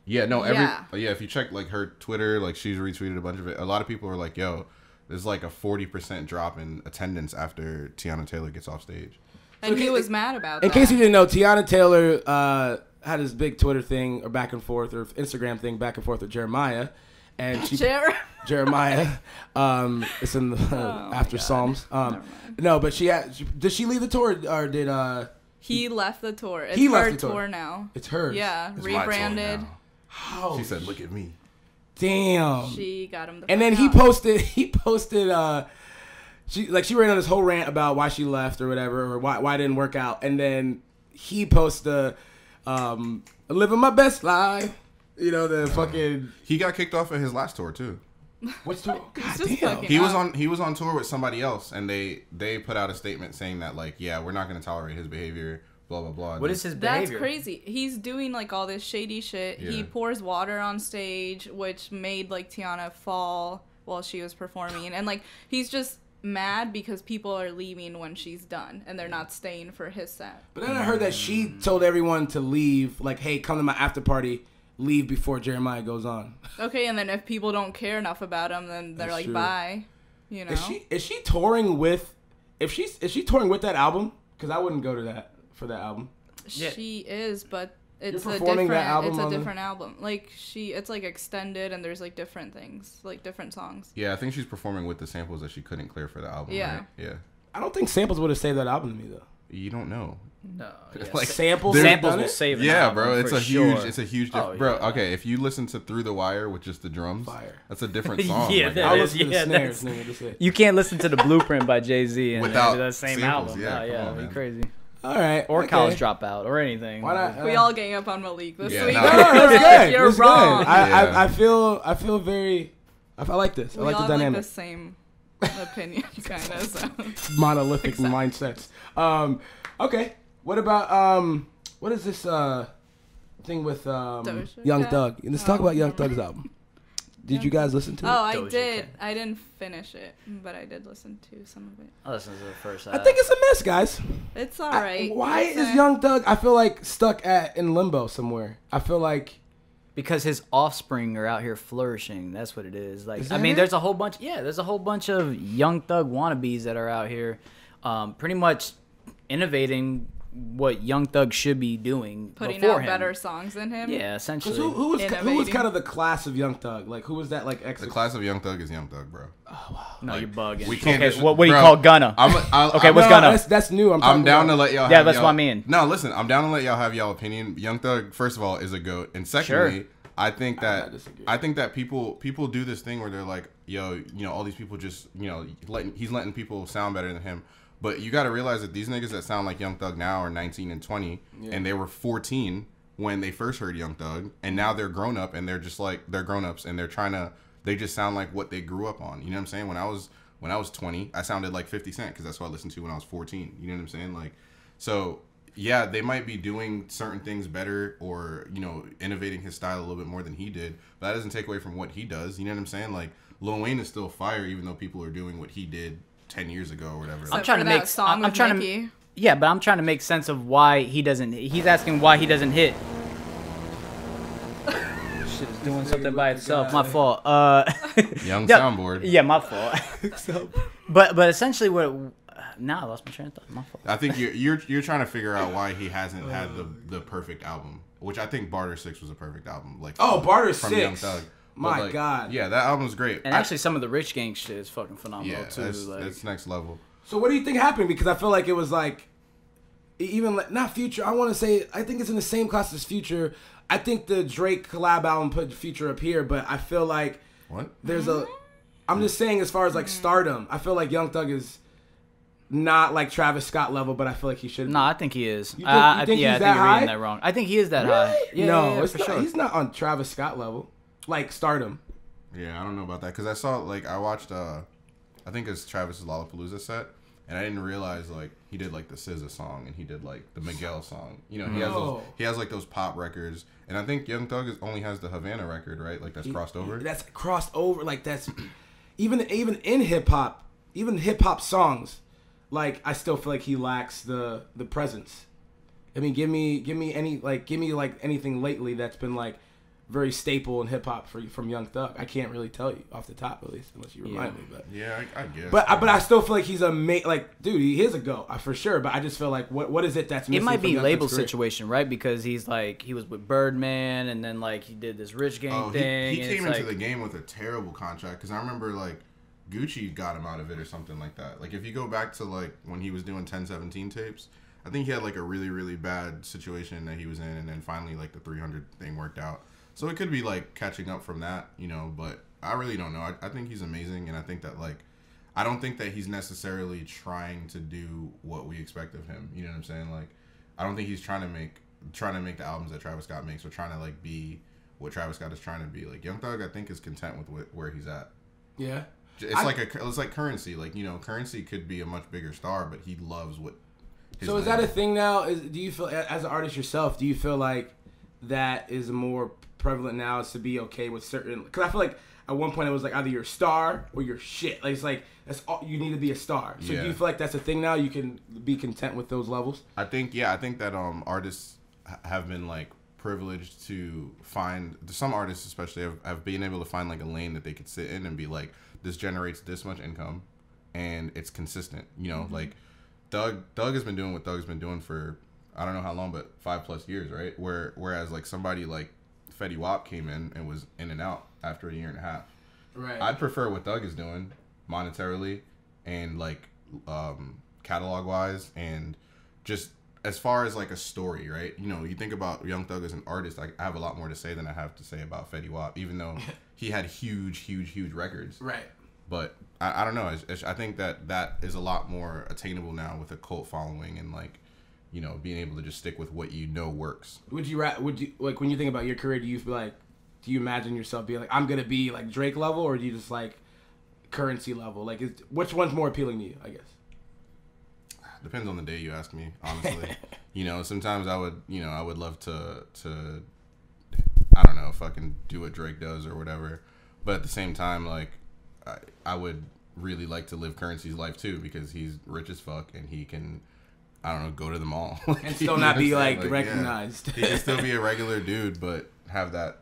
Yeah, no, Yeah. if you check like her Twitter, like she's retweeted a bunch of it. A lot of people are like, "Yo, there's like a 40% drop in attendance after Tiana Taylor gets off stage." and he Okay, was mad about In that. case you didn't know, Tiana Taylor had this big Twitter thing or back and forth or Instagram thing back and forth with Jeremiah, and she Jeremiah. It's in the after God. Psalms. mind. No, but did she leave the tour or did He left the tour. It's He her left the tour. tour now. it's hers? Yeah, It's my tour rebranded. now. How? She said, "Look at me." Damn. She got him the And then fuck out. he posted she ran on this whole rant about why she left or whatever or why it didn't work out, and then he posted living my best life, the fucking He got kicked off of his last tour too. what's the god just damn fucking- He was on tour with somebody else, and they put out a statement saying that like, yeah, we're not going to tolerate his behavior, blah blah blah. What is his That's behavior? crazy. He's doing like all this shady shit. He Yeah. pours water on stage, which made like Tiana fall while she was performing, and like he's just mad because people are leaving when she's done and they're not staying for his set. But then I heard that she told everyone to leave, like, hey, come to my after party, leave before Jeremiah goes on. Okay, and then if people don't care enough about him, then they're That's like, true. bye. You know. Is she touring with is she touring with that album? Because I wouldn't go to that for that album. Yeah. She is, but it's a performing different. that album It's a on the- different album. Like it's like extended, and there's like different things, like different songs. Yeah, I think she's performing with the samples that she couldn't clear for the album. Yeah. Right? Yeah. I don't think samples would have saved that album to me though. You don't know. No, yeah. Like, Samples, There- Samples done will it? save an Yeah, album bro, it's for a sure. huge Oh, bro. yeah. Okay, if you listen to Through the Wire with just the drums, Fire. that's a different song. Yeah, Like, that I'll is- listen to the yeah, snares, that's- nigga. That's it. You can't listen to the Blueprint by Jay-Z and Without the same samples, album. yeah, No, come yeah, on, be man. crazy. All right. Or okay. College Dropout or anything. Why not? We all gang up on Malik this Yeah, week. no. No, that's good. You're That's good. wrong. Yeah. I feel very. I like this. I We like all the have dynamic. like the same opinion, kind of. So. Monolithic mindsets. Okay. What about what is this thing with Doja Young Cat? Thug? Let's talk about Young never mind. Thug's album. Did you guys listen to it? Oh, I Doja did. Cat. I didn't finish it, but I did listen to some of it. I listened to the first. I think it's a miss, guys. It's alright. Why It's is Young Thug? I feel like stuck in limbo somewhere. I feel like because his offspring are out here flourishing. That's what it is. Like, Is I that mean, it? there's a whole bunch. Yeah, there's a whole bunch of Young Thug wannabes that are out here, pretty much innovating what Young Thug should be doing putting before out him. better songs than him. Yeah, because essentially. who was Innovating. kind of the class of Young Thug? Like who was that? Like the class of Young Thug is Young Thug, bro. No, you're bugging. We can't. Okay, just- what do you bro, call Gunna? Okay, what's Gunna? That's new. I'm talking down about- to let y'all. Yeah, have that's y'all, what I mean. No, listen, I'm down to let y'all have y'all opinion. Young Thug, first of all, is a goat, and secondly, Sure. I think that disagree. people do this thing where they're like, yo, all these people just, he's letting people sound better than him. But you got to realize that these niggas that sound like Young Thug now are 19 and 20, and they were 14 when they first heard Young Thug, and now they're grown up and they're just like they're grown ups and they just sound like what they grew up on. You know what I'm saying? When I was 20, I sounded like 50 Cent because that's what I listened to when I was 14. You know what I'm saying? Like, so yeah, they might be doing certain things better or innovating his style a little bit more than he did, but that doesn't take away from what he does. You know what I'm saying? Like, Lil Wayne is still fire even though people are doing what he did 10 years ago or whatever. I'm trying to make. song I'm with trying Nicki. to. Yeah, but I'm trying to make sense of why he doesn't. He's asking why he doesn't hit. Shit is doing something by itself. My fault. Young yeah, soundboard. Yeah, my fault. but essentially, what? Now I lost my train of thought. My fault. I think you're trying to figure out why he hasn't had the perfect album, which I think Barter 6 was a perfect album. Like Barter from 6. Young Thug. But, My like, God. Yeah, that album's great. And actually, some of the Rich Gang shit is fucking phenomenal yeah, too. that's next level. So what do you think happened? Because I feel like it was like, even not Future. I want to say I think it's in the same class as Future. I think the Drake collab album put Future up here, but I feel like What? there's a. I'm just saying as far as like stardom, I feel like Young Thug is not like Travis Scott level, but I feel like he should. No, I think he is. You think he's I that think you're high? reading that wrong. I think he is that high. Yeah, no, yeah, it's for not, sure. he's not on Travis Scott level, like stardom. Yeah, I don't know about that because I saw like I watched I think it's Travis's Lollapalooza set, and I didn't realize like he did like the SZA song and he did like the Miguel song. You know, he has like those pop records, and I think Young Thug only has the Havana record, right? Like that's crossed over. That's crossed over. Like that's even in hip hop, even hip hop songs. Like I still feel like he lacks the presence. I mean, give me anything lately that's been like very staple in hip hop from Young Thug. I can't really tell you off the top, at least, unless you remind me. But yeah, I guess. But I still feel like he's like, dude, he is a GOAT for sure. But I just feel like what is it that's missing? It might be from label Thug's career? situation, right? Because he's like he was with Birdman, and then like he did this Rich Gang thing. He and came it's into like, the game with a terrible contract because I remember like Gucci got him out of it or something like that. Like if you go back to like when he was doing 1017 tapes, I think he had like a really really bad situation that he was in, and then finally like the 300 thing worked out. So it could be like catching up from that, you know, but I really don't know. I think he's amazing, and I think that like I don't think that he's necessarily trying to do what we expect of him. You know what I'm saying? Like I don't think he's trying to make the albums that Travis Scott makes or trying to like be what Travis Scott is trying to be. Like Young Thug, I think is content with where he's at. Yeah. It's like Currency. Like, you know, Currency could be a much bigger star, but he loves what. So is that a thing now? Do you feel, as an artist yourself, do you feel like that is more prevalent now, is to be okay with certain? Because I feel like at one point it was like either you're a star or you're shit. Like it's like that's all you need to be a star. So do you feel like that's a thing now? You can be content with those levels. I think that artists have been like privileged to find, some artists especially have been able to find like a lane that they could sit in and be like, this generates this much income and it's consistent, you know. Like Thug has been doing what Thug's been doing for I don't know how long, but 5+ years, right? Whereas like somebody like Fetty Wap came in and was in and out after a year and a half. Right. I'd prefer what Thug is doing monetarily and like catalog wise and just as far as like a story, right? You know, you think about Young Thug as an artist, I have a lot more to say than I have to say about Fetty Wap, even though he had huge records. Right. But I don't know. I think that is a lot more attainable now with a cult following and like, you know, being able to just stick with what you know works. Would you like when you think about your career? Do you imagine yourself being like, I'm gonna be like Drake level, or do you just like Currency level? Like, which one's more appealing to you? I guess. Depends on the day you ask me, honestly. You know, sometimes I would love to I don't know, fucking do what Drake does or whatever. But at the same time, like I would really like to live Currency's life too, because he's rich as fuck and he can, I don't know, go to the mall and still not be like recognized. Yeah. He can still be a regular dude, but have that,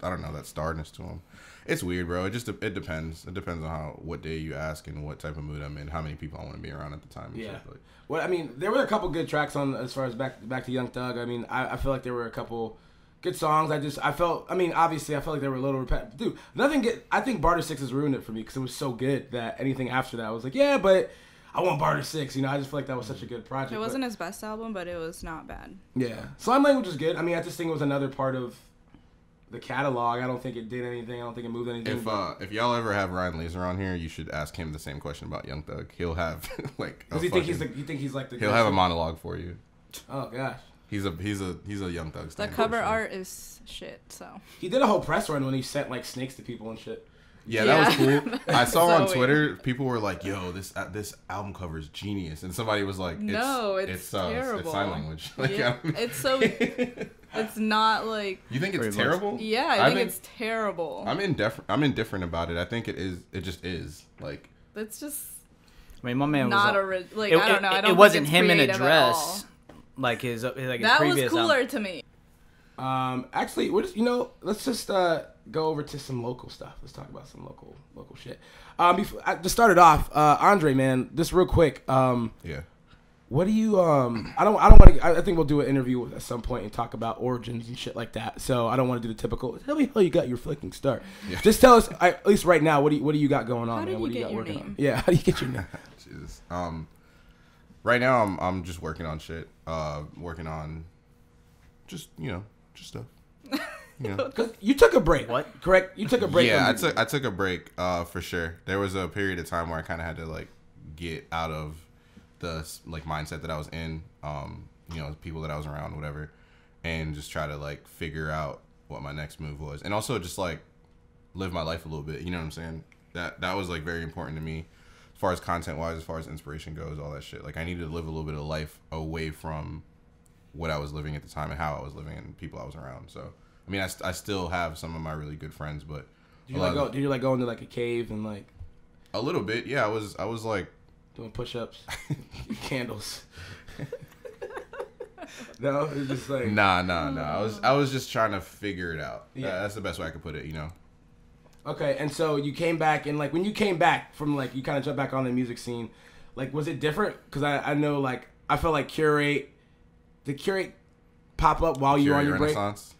I don't know, that starness to him. It's weird, bro. It depends. It depends on what day you ask and what type of mood I'm in, how many people I want to be around at the time. And Yeah. shit, like. Well, I mean, there were a couple good tracks on as far as back to Young Thug. I mean, I feel like there were a couple good songs. Obviously, I felt like they were a little repetitive. Dude, I think Barter 6 has ruined it for me because it was so good that anything after that I was like, yeah, but I want Barter 6. You know, I just feel like that was such a good project. It wasn't his best album, but it was not bad. Yeah. Slime Language is good. I mean, I just think it was another part of the catalog. I don't think it did anything. I don't think it moved anything. If y'all ever have Ryan Laser on here, you should ask him the same question about Young Thug. He'll have like. Does he think he's like the? He'll have a monologue for you. Oh gosh. He's a Young Thug. The cover art is shit. So he did a whole press run when he sent like snakes to people and shit. Yeah, that was cool. I saw on Twitter, people were like, "Yo, this album cover is genius," and somebody was like, "It's terrible. It's sign language." Like, yeah, it's so. It's not like. You think it's terrible? Yeah, I think it's terrible. I'm indifferent about it. I think it is. It just is. Like. It's just. I mean, my man not was like I don't know. I don't. It wasn't think it's him in a creative dress. Like his that previous was cooler album. to me. Actually, let's just go over to some local stuff. Let's talk about some local shit. To start it off, André, man, just real quick. Yeah. What do you I don't want to. I think we'll do an interview at some point and talk about origins and shit like that. So I don't want to do the typical. Tell me how you got your fucking start. Yeah. Just tell us at least right now. What do you got going on, man? What do you got working on? Yeah. How do you get your name? Jesus. Right now I'm just working on shit. Working on just stuff. You know. 'Cause you took a break. What? Correct? You took a break. Yeah, I took a break for sure. There was a period of time where I kind of had to like get out of the like mindset that I was in, you know, the people that I was around, whatever, and just try to like figure out what my next move was, and also just like live my life a little bit. You know what I'm saying? That was like very important to me, as far as content wise, as far as inspiration goes, all that shit. Like I needed to live a little bit of life away from what I was living at the time and how I was living and people I was around. So I mean, I still have some of my really good friends, but Did you like go into like a cave and like a little bit? Yeah, I was like doing push-ups, candles. No, it's just like nah. I was just trying to figure it out. Yeah. That's the best way I could put it. You know. Okay, and so you came back, and like when you came back from like you kind of jumped back on the music scene, like was it different? Because I know like I felt like did Curate pop up while you were on your break? Renaissance.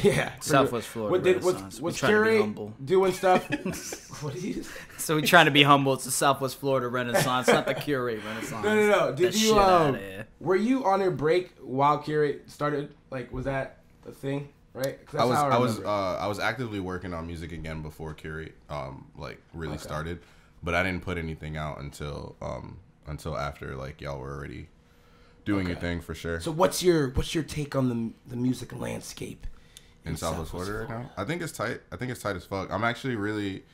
Yeah, Southwest Florida Renaissance. Was trying to be Curate humble. doing stuff? What did you? So we're trying to be humble. It's the Southwest Florida Renaissance, not the Curate Renaissance. No. Did That you shit outta here. were you on your break while Curate started? Like, was that a thing? Right? 'Cause that's how I remember it. was actively working on music again before Curate like really started, but I didn't put anything out until after like y'all were already doing your thing for sure. So what's your take on the music landscape in Southwest Florida right now? I think it's tight. I think it's tight as fuck. I'm actually really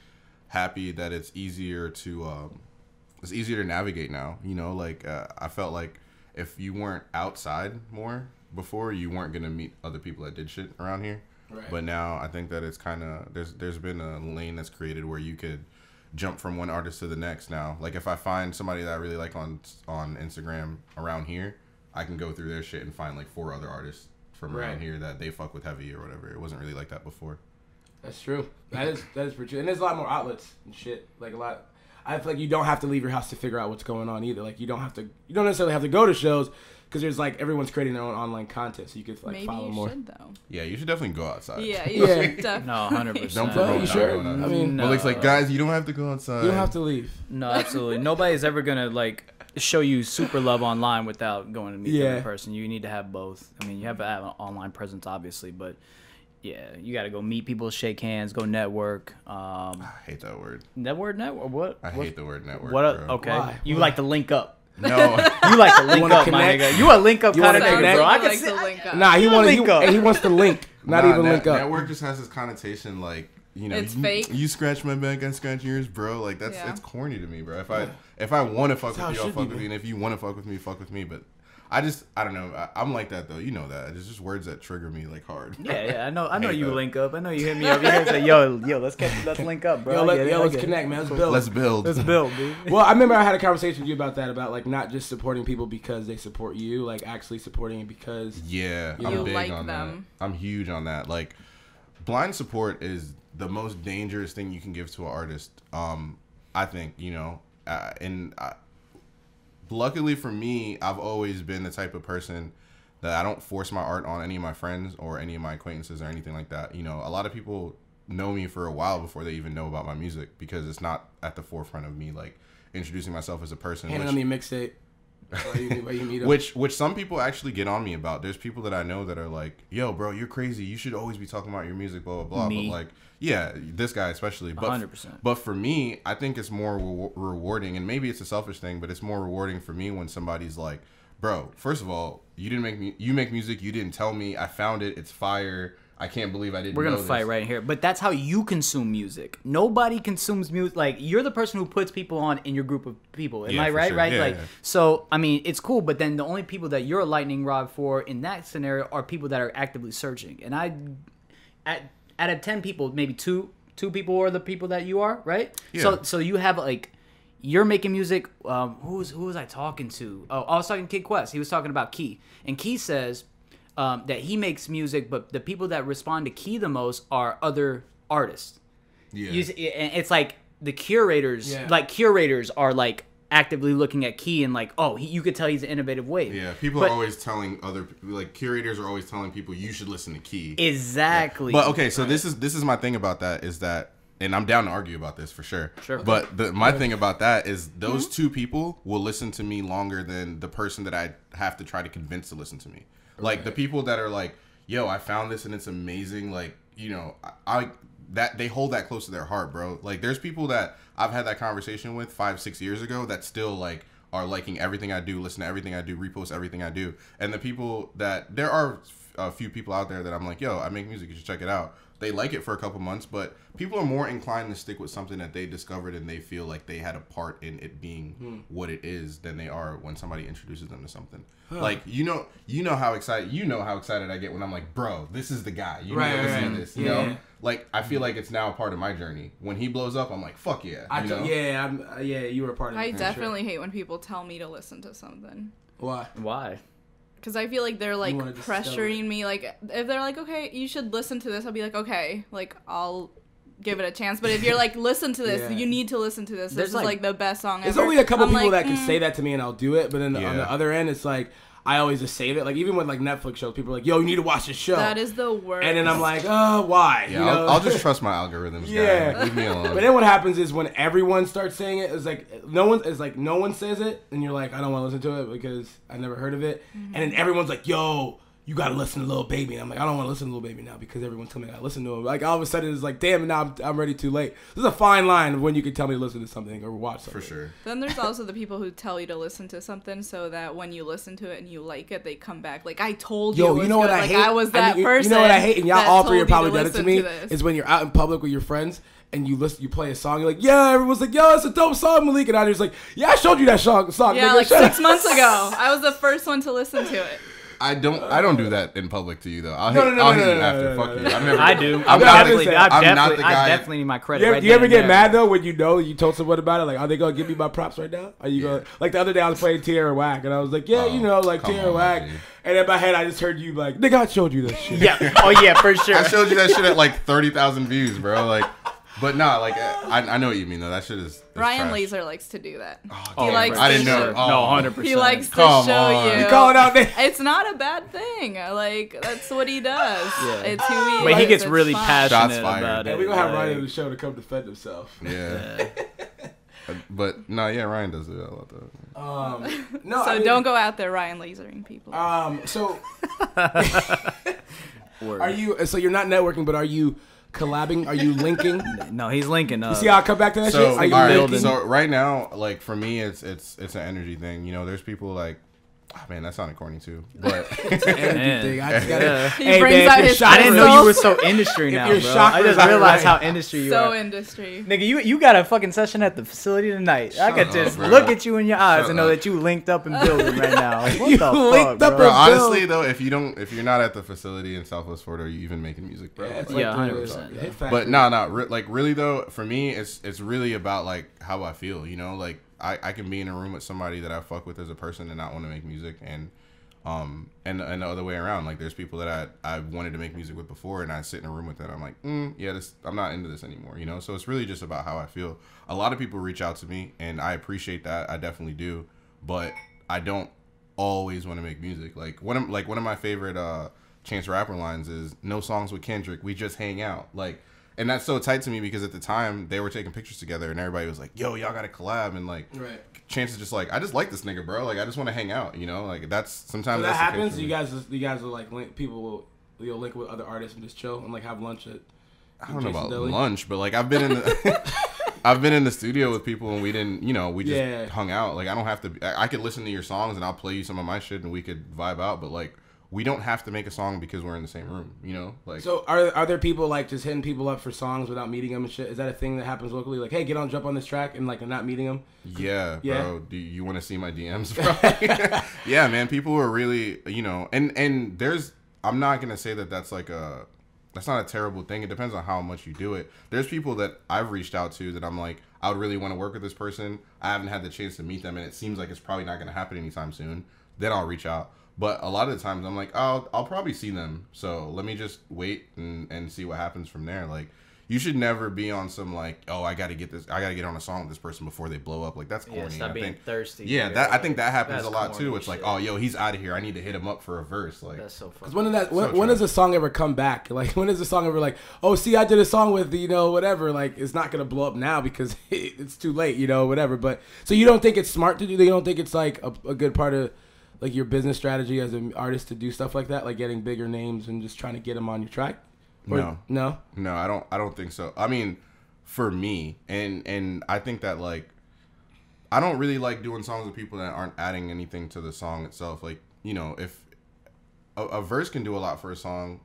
happy that it's easier to navigate now. You know, like I felt like if you weren't outside more before, you weren't gonna meet other people that did shit around here. Right. But now I think that it's kind of there's been a lane that's created where you could jump from one artist to the next now. Like if I find somebody that I really like on Instagram around here, I can go through their shit and find like 4 other artists from around here that they fuck with heavy or whatever. It wasn't really like that before. That's true. That is pretty true. And there's a lot more outlets and shit. Like a lot. I feel like you don't have to leave your house to figure out what's going on either. Like you don't necessarily have to go to shows because there's like everyone's creating their own online content, so you could like Maybe follow you more. should though. Yeah, you should definitely go outside. Yeah, you should definitely. No, 100%. Don't Bro, promote you not sure? going outside. I mean, No. Malik's like, guys, you don't have to go outside. you don't have to leave. No, absolutely. Nobody's ever gonna like show you super love online without going to meet them in person. You need to have both. I mean, you have to have an online presence, obviously, but yeah, you got to go meet people, shake hands, go network. I hate that word. Network. What? I hate the word network. What? Bro. Okay. Why? You like to link up. No. You like to link wanna up, my connect? nigga. You a link up kind of wanna nigga, connect? bro. I can like see. to link up. Nah, he link up. wants to link, not even link up. Network just has this connotation like, you know, It's you, fake. You scratch my back, I scratch yours, bro. Like that's Yeah. it's corny to me, bro. If I want to fuck That's how with it you, I'll should fuck be, with you, and if you want to fuck with me. But I don't know. I'm like that though. You know that. It's just words that trigger me like hard. Yeah, I know Hate you that. link up. I know you hit me up. You hit me say, yo, let's link up, bro. Let's connect, man. Let's build. Let's build. Let's build, dude. Well, I remember I had a conversation with you about that, about like not just supporting people because they support you, like actually supporting it because Yeah, You I'm big like on them. that. I'm huge on that. Like, blind support is the most dangerous thing you can give to an artist. I think, you know, luckily for me, I've always been the type of person that I don't force my art on any of my friends or any of my acquaintances or anything like that. You know, a lot of people know me for a while before they even know about my music because it's not at the forefront of me, like, introducing myself as a person. handing them your mixtape. While you meet 'em. Which some people actually get on me about. There's people that I know that are like, yo, bro, you're crazy. You should always be talking about your music, blah, blah, blah. Me. But like, yeah, this guy especially. But 100%. But for me, I think it's more rewarding, and maybe it's a selfish thing, but it's more rewarding for me when somebody's like, bro, first of all, you make music, you didn't tell me, I found it, it's fire. I can't believe I didn't We're know gonna fight this. right here, but that's how you consume music. Nobody consumes music. Like, you're the person who puts people on in your group of people. Am Yeah, I for right? sure. Right? Yeah, like, yeah. so I mean, it's cool, but then the only people that you're a lightning rod for in that scenario are people that are actively searching. And out of 10 people, maybe two people are the people that you are, right? Yeah. So you have like. You're making music. Who was I talking to? Oh, I was talking to Kid Quest. He was talking about Key, and Key says that he makes music, but the people that respond to Key the most are other artists. Yeah. And it's like the curators, like curators are like actively looking at Key and like, oh, you could tell he's an innovative wave. Yeah, people are always telling like curators are always telling people you should listen to Key. Exactly. But okay, so this is my thing about that is that, and I'm down to argue about this for sure. Sure. But my thing about that is those two people will listen to me longer than the person that I have to try to convince to listen to me. Like the people that are like, yo, I found this and it's amazing. Like, you know, that they hold that close to their heart, bro. Like there's people that I've had that conversation with 5-6 years ago that still like are liking everything I do, listen to everything I do, repost everything I do. And the people that, there are a few people out there that I'm like, yo, I make music, you should check it out. They like it for a couple months, but people are more inclined to stick with something that they discovered and they feel like they had a part in it being what it is than they are when somebody introduces them to something. Like, you know how excited I get when I'm like, bro, this is the guy. You need to listen to this, you know? Like, I feel like it's now a part of my journey. When he blows up, I'm like, fuck yeah. You were a part of it. I definitely hate when people tell me to listen to something. Why? Because I feel like they're like pressuring me. Like, if they're like, okay, you should listen to this, I'll be like, okay, like, I'll give it a chance. But if you're like, listen to this, you need to listen to this. This is like the best song ever. There's only a couple people that can say that to me and I'll do it. But then on the other end, it's like, I always just save it. Like, even with like Netflix shows, people are like, yo, you need to watch this show. That is the worst. And then I'm like, oh, why? Yeah, you know? I'll just trust my algorithms. Yeah. Guy. Leave me alone. But then what happens is when everyone starts saying it, it's like no one says it, and you're like, I don't want to listen to it because I never heard of it. And then everyone's like, yo, you gotta listen to Lil Baby. And I'm like, I don't want to listen to Lil Baby now because everyone's telling me I gotta listen to him. Like, all of a sudden it's like, damn, now I'm ready too late. There's a fine line of when you can tell me to listen to something or watch something. For sure. Then there's also the people who tell you to listen to something so that when you listen to it and you like it, they come back like, I told you. Yo, you know what I hate? I was that person. You know what I hate? And y'all all three are probably done it to me. Is when you're out in public with your friends and you play a song. You're like, yeah, everyone's like, yo, it's a dope song, Malik. And I was like, yeah, I showed you that song. Yeah, nigga, like 6 months ago. I was the first one to listen to it. I don't do that in public to you though. I'll hit you after. Fuck you. I do. I'm not the guy. I definitely need my credit. Do you ever get mad though when you told someone about it? Like, are they gonna give me my props right now? Are you gonna like the other day I was playing Tierra Whack and I was like, yeah, Tierra Whack. And in my head I just heard you like, nigga, I showed you that shit. Yeah. Oh yeah, for sure. I showed you that shit at like 30,000 views, bro. Like. But no, like I know what you mean though. That shit is Ryan trash. Laser likes to do that. He likes. I didn't know. No, 100%. He likes to show you. You call it out there. It's not a bad thing. Like that's what he does. Yeah. It's who he is. But he gets really fun. passionate about it. And we're gonna have Ryan on the show to come defend himself. Yeah. But no, yeah, Ryan does do that a lot though. No. So don't go out there Ryan lasering people. So. Are you? So you're not networking, but are you? Collabing? Are you linking? No, he's linking up. You see how I come back to that shit? Are you linking? So right now, like for me, it's an energy thing. You know, there's people like, oh man, that sounded corny too. But it's an energy thing. I just gotta. He brings out his. I didn't know you were so industry now, bro. I just realized how industry you are. So industry. Nigga, you got a fucking session at the facility tonight. I could just look at you in your eyes and know that you linked up and building right now. Like, what the fuck, bro? Honestly though, if you're not at the facility in Southwest Florida, are you even making music, bro? Yeah, 100%. But no, like really though, for me, it's really about like how I feel. You know, like I can be in a room with somebody that I fuck with as a person and not want to make music, and the other way around. Like there's people that I wanted to make music with before, and I sit in a room with them. I'm like, I'm not into this anymore. You know, so it's really just about how I feel. A lot of people reach out to me, and I appreciate that. I definitely do, but I don't always want to make music. Like one of my favorite Chance the Rapper lines is "No songs with Kendrick, we just hang out." Like. And that's so tight to me because at the time they were taking pictures together and everybody was like, yo, y'all got to collab. And like, Chance is just like, I just like this nigga, bro. Like, I just want to hang out, you know? Like, that's sometimes so that happens. You guys will like link, people will link with other artists and just chill and like have lunch at. I don't know about lunch, but like I've been in the studio with people and we didn't, we just hung out. Like, I don't have to, I could listen to your songs and I'll play you some of my shit and we could vibe out. But like, we don't have to make a song because we're in the same room, you know? Like, so are there people like just hitting people up for songs without meeting them and shit? Is that a thing that happens locally? Like, hey, jump on this track and like not meeting them? Yeah, bro. Do you want to see my DMs, bro? Yeah, man. People are really, and there's, I'm not going to say that that's like that's not a terrible thing. It depends on how much you do it. There's people that I've reached out to that I'm like, I would really want to work with this person. I haven't had the chance to meet them and it seems like it's probably not going to happen anytime soon. Then I'll reach out. But a lot of the times I'm like, I'll probably see them. So let me just wait and see what happens from there. Like, you should never be on some like, oh, I got to get on a song with this person before they blow up. Like, that's corny. Stop being thirsty. Yeah, I think that happens a lot too. It's like, oh, yo, he's out of here. I need to hit him up for a verse. Like, that's so funny. When does a song ever come back? Like, when is a song ever like, oh, see, I did a song with whatever. Like, it's not gonna blow up now because it's too late. Whatever. But so you don't think it's smart to do? You don't think it's like a good part of like your business strategy as an artist to do stuff like that, like getting bigger names and just trying to get them on your track? No, I don't think so. I mean, for me, and I think that like I don't really like doing songs with people that aren't adding anything to the song itself. Like, you know, if a verse can do a lot for a song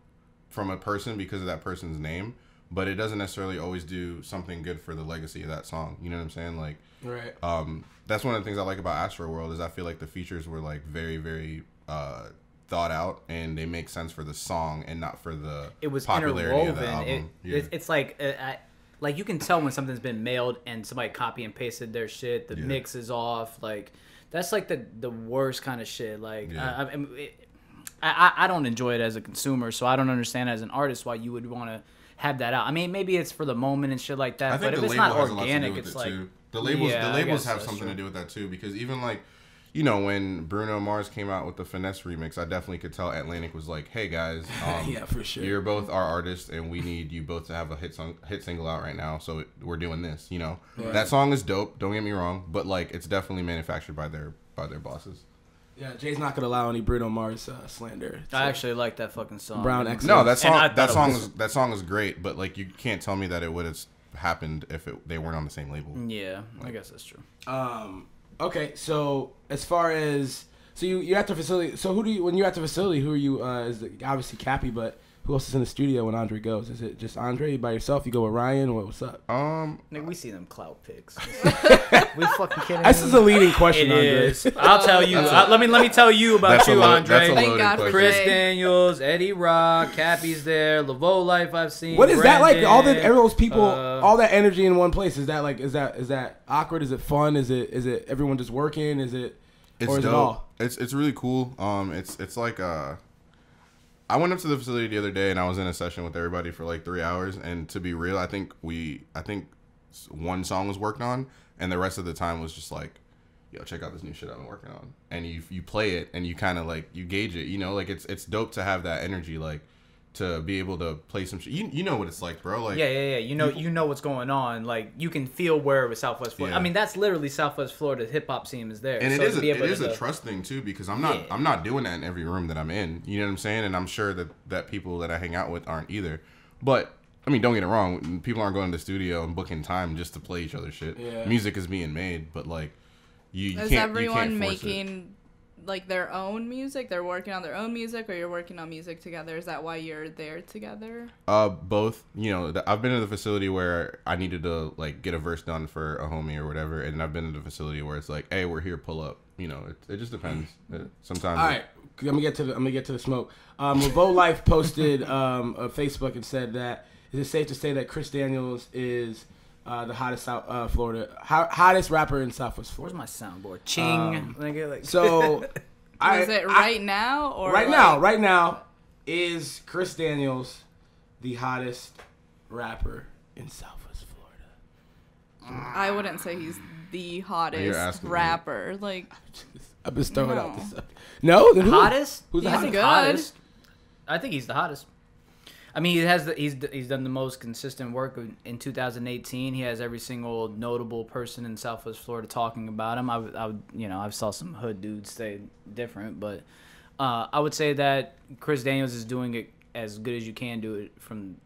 from a person because of that person's name, but it doesn't necessarily always do something good for the legacy of that song. You know what I'm saying? Like, right. That's one of the things I like about Astro World is I feel like the features were like very, very thought out, and they make sense for the song and not for the popularity of the album. It's like like you can tell when something's been mailed and somebody copy and pasted their shit. The mix is off. Like that's like the worst kind of shit. Like I don't enjoy it as a consumer, so I don't understand as an artist why you would want to have that out. I mean, maybe it's for the moment and shit like that, but if it's not organic, it's like the labels have something to do with that too, because even like, you know, when Bruno Mars came out with the Finesse remix, I definitely could tell Atlantic was like, hey guys, yeah, for sure, you're both our artists and we need you both to have a hit single out right now, so we're doing this, you know. Right. That song is dope, don't get me wrong, but like it's definitely manufactured by their bosses. Yeah, Jay's not gonna allow any Bruno Mars slander. So. I actually like that fucking song. Brown X. No, that song is great, but like you can't tell me that it would have happened if they weren't on the same label. Yeah, like, I guess that's true. Okay, so as far as you're at the facility. So when you're at the facility, who are you? Is obviously Cappy, but who else is in the studio when Andre goes? Is it just Andre by yourself? You go with Ryan? What's up? Nigga, we see them clout pics. We fucking kidding. This is a leading question, Andre. Is. I'll tell you. Let me tell you about you, Andre. Thank God for Chris Daniels, Eddie Rock, Cappy's there, Laveau Life. I've seen. What is Brandon, that like? All those people, all that energy in one place. Is that like? Is that awkward? Is it fun? Is it everyone just working? Is it? It's or is dope. It all? It's really cool. It's like I went up to the facility the other day and I was in a session with everybody for like 3 hours. And to be real, I think one song was worked on, and the rest of the time was just like, yo, check out this new shit I've been working on. And you play it and you kind of like you gauge it. You know, like it's dope to have that energy, like to be able to play some shit. You know what it's like, bro. Like yeah. You know what's going on. Like you can feel where with Southwest Florida. Yeah. I mean, that's literally Southwest Florida hip hop scene is there. And so it is a trust thing too, because I'm not doing that in every room that I'm in. You know what I'm saying? And I'm sure that people that I hang out with aren't either. But I mean, don't get it wrong. People aren't going to the studio and booking time just to play each other's shit. Yeah. Music is being made, but like you is can't. Everyone you can't force making it. Like their own music? They're working on their own music, or you're working on music together? Is that why you're there together? Both. You know, I've been in the facility where I needed to like get a verse done for a homie or whatever, and I've been in the facility where it's like, hey, we're here, pull up. You know, it just depends. Sometimes. All right, I'm gonna get to the smoke. Laveau Life posted on Facebook and said that is it safe to say that Chris Daniels is the hottest hottest rapper in Southwest Florida? Where's my soundboard? Ching. So, is it right now or right now is Chris Daniels the hottest rapper in Southwest Florida? I wouldn't say he's the hottest rapper. Like I'm just throwing out this. No, the hottest. Who's the hottest? I think he's the hottest. I mean, he's done the most consistent work in 2018. He has every single notable person in Southwest Florida talking about him. I saw some hood dudes say different, but I would say that Chris Daniels is doing it as good as you can do it from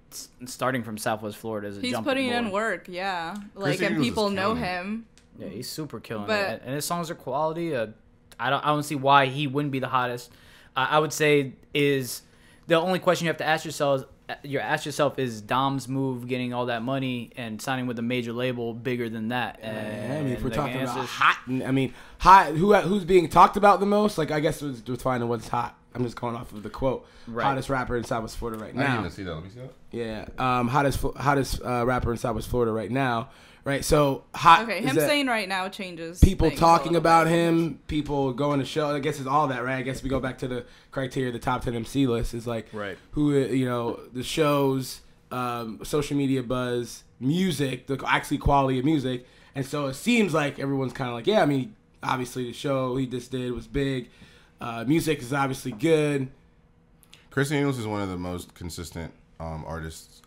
starting from Southwest Florida as a He's putting in work, yeah. Like, and people know him. Yeah, he's super killing it, and his songs are quality. I don't see why he wouldn't be the hottest. I would say is the only question you have to ask yourself is Dom's move getting all that money and signing with a major label bigger than that. I mean, if we're talking about hot, who's being talked about the most? Like, I guess we're finding what's hot. I'm just going off of the quote. Right. Hottest rapper in Southwest Florida right now. I didn't even see that. Let me see that. Yeah. Hottest rapper in Southwest Florida right now. Right. So hot. Okay. Him saying right now changes. People talking about him. People going to show. I guess it's all that, right? I guess we go back to the criteria. The top 10 MC list is like who the shows, social media buzz, music, the actually quality of music, and so it seems like everyone's kind of like, yeah. I mean, obviously the show he just did was big. Music is obviously good. Chris Daniels is one of the most consistent artists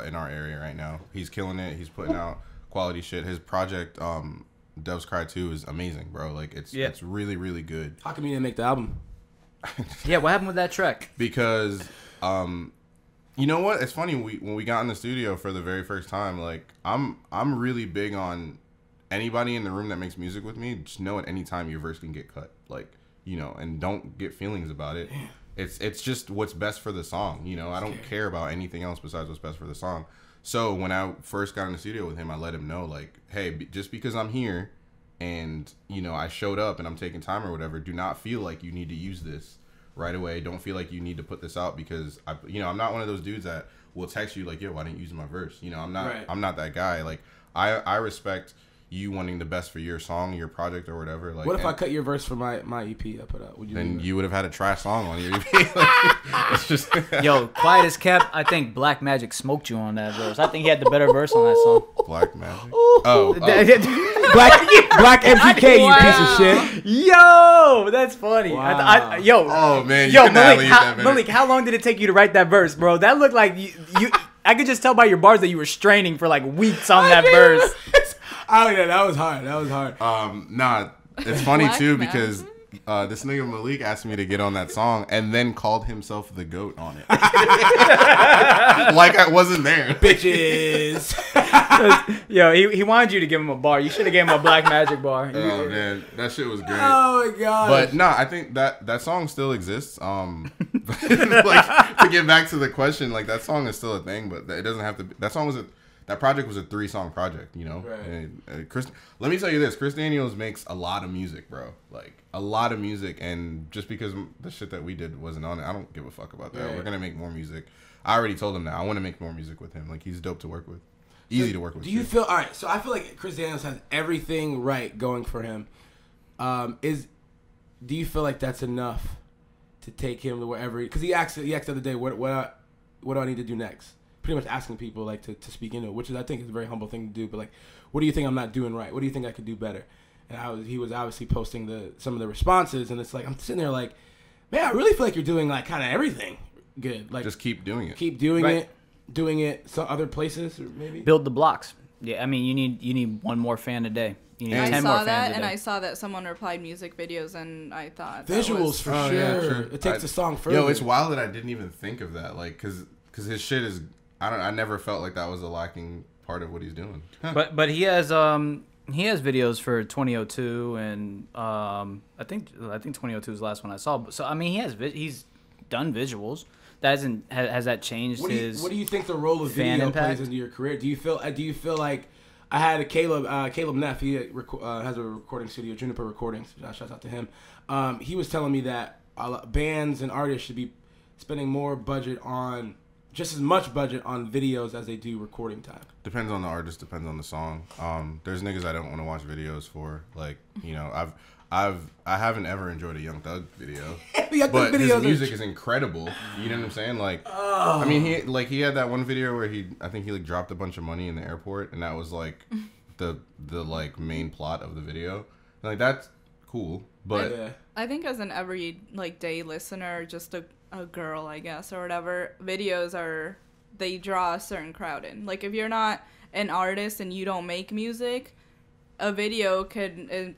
in our area right now. He's killing it. He's putting out quality shit. His project, Doves Cry 2, is amazing, bro. Like it's really, really good. How come you didn't make the album? Yeah, what happened with that track? Because you know what? It's funny, when we got in the studio for the very first time, like I'm really big on anybody in the room that makes music with me, just know at any time your verse can get cut. Like, you know, and don't get feelings about it. It's just what's best for the song. You know, I don't care about anything else besides what's best for the song. So when I first got in the studio with him, I let him know, like, hey, just because I'm here and, you know, I showed up and I'm taking time or whatever, do not feel like you need to use this right away. Don't feel like you need to put this out because, I'm not one of those dudes that will text you like, yo, why didn't you use my verse? You know, I'm not that guy. Like, I respect you wanting the best for your song, your project, or whatever. Like, what if I cut your verse for my EP I put out? Would you? Then you would have had a trash song on your EP. Like, it's just Yo, quiet as kept. I think Black Magic smoked you on that verse. I think he had the better verse on that song. Black Magic. Oh. Black MGK, you piece of shit. Yo, that's funny. Wow. Oh man. Yo, Malik, how long did it take you to write that verse, bro? That looked like you. I could just tell by your bars that you were straining for like weeks on that verse. Oh yeah, that was hard. Nah, it's funny Black too Magic? because this nigga Malik asked me to get on that song and then called himself the GOAT on it. Like I wasn't there. Bitches. Yo, he wanted you to give him a bar. You should have gave him a Black Magic bar. Oh man, that shit was great. Oh my god. But no, I think that song still exists. Like to get back to the question, like that song is still a thing, but it doesn't have to. That project was a 3-song project, you know. Right. And, let me tell you this: Chris Daniels makes a lot of music, bro. Like a lot of music, and just because the shit that we did wasn't on it, I don't give a fuck about that. Right. We're gonna make more music. I already told him that I want to make more music with him. Like he's dope to work with, easy to work with. Do you too. feel all right? So I feel like Chris Daniels has everything right going for him. Do you feel like that's enough to take him to wherever? Because he asked the other day, what do I need to do next? Pretty much asking people like to speak into it, which is I think is a very humble thing to do. But like, what do you think I'm not doing right? What do you think I could do better? And he was obviously posting some of the responses, and it's like I'm sitting there like, man, I really feel like you're doing like kind of everything good. Like Just keep doing it. keep doing Right. doing it some other places or maybe. Build the blocks. Yeah, I mean, you need one more fan a day. You need And- 10 I more saw fans that, a and day. I saw that someone replied music videos, and I thought Visuals for Oh, sure. yeah, sure. It takes the song further. Yo, it's wild that I didn't even think of that. Like, cause his shit is. I never felt like that was a lacking part of what he's doing. Huh. But he has videos for 2002 and I think 2002 is the last one I saw. So I mean he's done visuals. That has that changed What his? do you think the role of fan video impact? plays into your career? Do you feel like I had a Caleb Neff? He has a recording studio, Juniper Recordings. Shout out to him. He was telling me that bands and artists should be spending more budget on just as much budget on videos as they do recording time. Depends on the artist. Depends on the song. There's niggas I don't want to watch videos for. Like, you know, I haven't ever enjoyed a Young Thug video, but his music is incredible. You know what I'm saying? Like, I mean, he had that one video where I think he like dropped a bunch of money in the airport, and that was like the like main plot of the video. Like that's cool, but Yeah. I think as an every like day listener, just a girl, I guess, or whatever, videos they draw a certain crowd in. Like if you're not an artist and you don't make music, a video can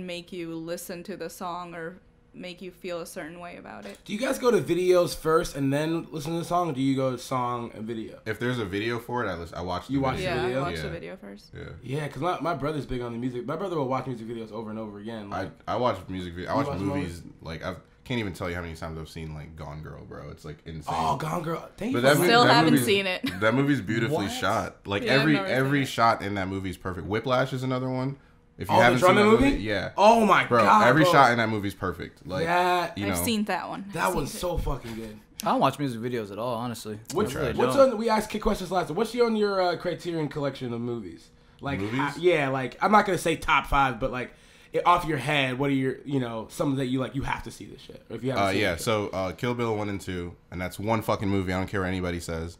make you listen to the song or make you feel a certain way about it. Do you guys go to videos first and then listen to the song, or do you go to song and video? if there's a video for it, I watch the You watch video. the Yeah, video? I watched Yeah. the video first. Yeah. Yeah, because my brother's big on the music. My brother will watch music videos over and over again. Like, I watch music videos. I watch watch movies. Like can't even tell you how many times I've seen like Gone Girl, bro. It's like insane. oh, Gone Girl. Thank you. But for Still haven't movie's- seen it. That movie's beautifully What? shot. Like Yeah, I've never every seen it. shot in that movie is perfect. Whiplash is another one. If you Oh, the haven't seen that drumming movie, movie? yeah. Oh my Bro, god, every bro. shot in that movie is perfect. Like That- you know, I've seen that one. That one's so fucking good. I don't watch music videos at all, honestly. What's I really what's don't. on? We asked kid questions last time. What's on your Criterion collection of movies? Like, Movies? yeah, like I'm not gonna say top 5, but like off your head, what are your some that you like? You have to see this shit. Or if you haven't seen yeah. it, So Kill Bill 1 and 2, and that's one fucking movie. I don't care what anybody says.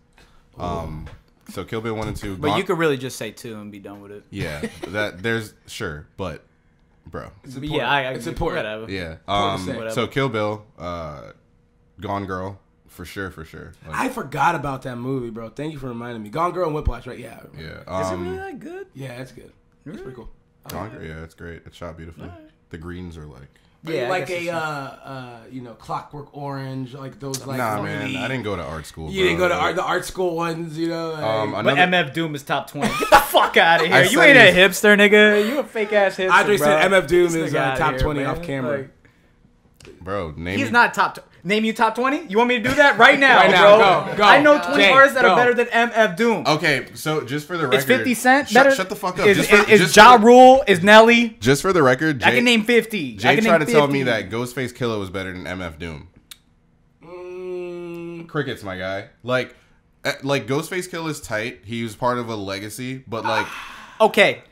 So Kill Bill 1 and 2. But you could really just say 2 and be done with it. Yeah, there's sure, but bro, it's But important. yeah, it's important. Whatever. yeah. Important to say. Whatever. So Kill Bill, Gone Girl, for sure. Like, I forgot about that movie, bro. Thank you for reminding me. Gone Girl and Whiplash, right? Yeah. yeah. Is it really that good? Yeah, it's good. It's pretty cool. I Gone like Girl, it. yeah, it's great. It's shot beautifully. the greens are like. Yeah, like a Clockwork Orange, like those like. Nah, man, I didn't go to art school. You didn't go to the art school ones, you know. Like, But MF Doom is top 20. Get the fuck out of here! I You said ain't a hipster, nigga. You a fake ass hipster. Andre bro. said MF Doom Get is this nigga top outta 20 here, off man. camera. Like, Bro, name he's me. not top. Name you top 20? You want me to do that right now, Right now, bro? go. I know 20 Jay, artists that go. are better than MF Doom. Okay, so just for the record, Is 50 Cent better? Shut the fuck up. Is Ja Rule? Is Nelly? Just for the record, Jay, I can name 50. Jay I can tried name to tell 50. me that Ghostface Killah was better than MF Doom. Crickets, my guy. Like Ghostface Killah is tight. He was part of a legacy, but like, Okay.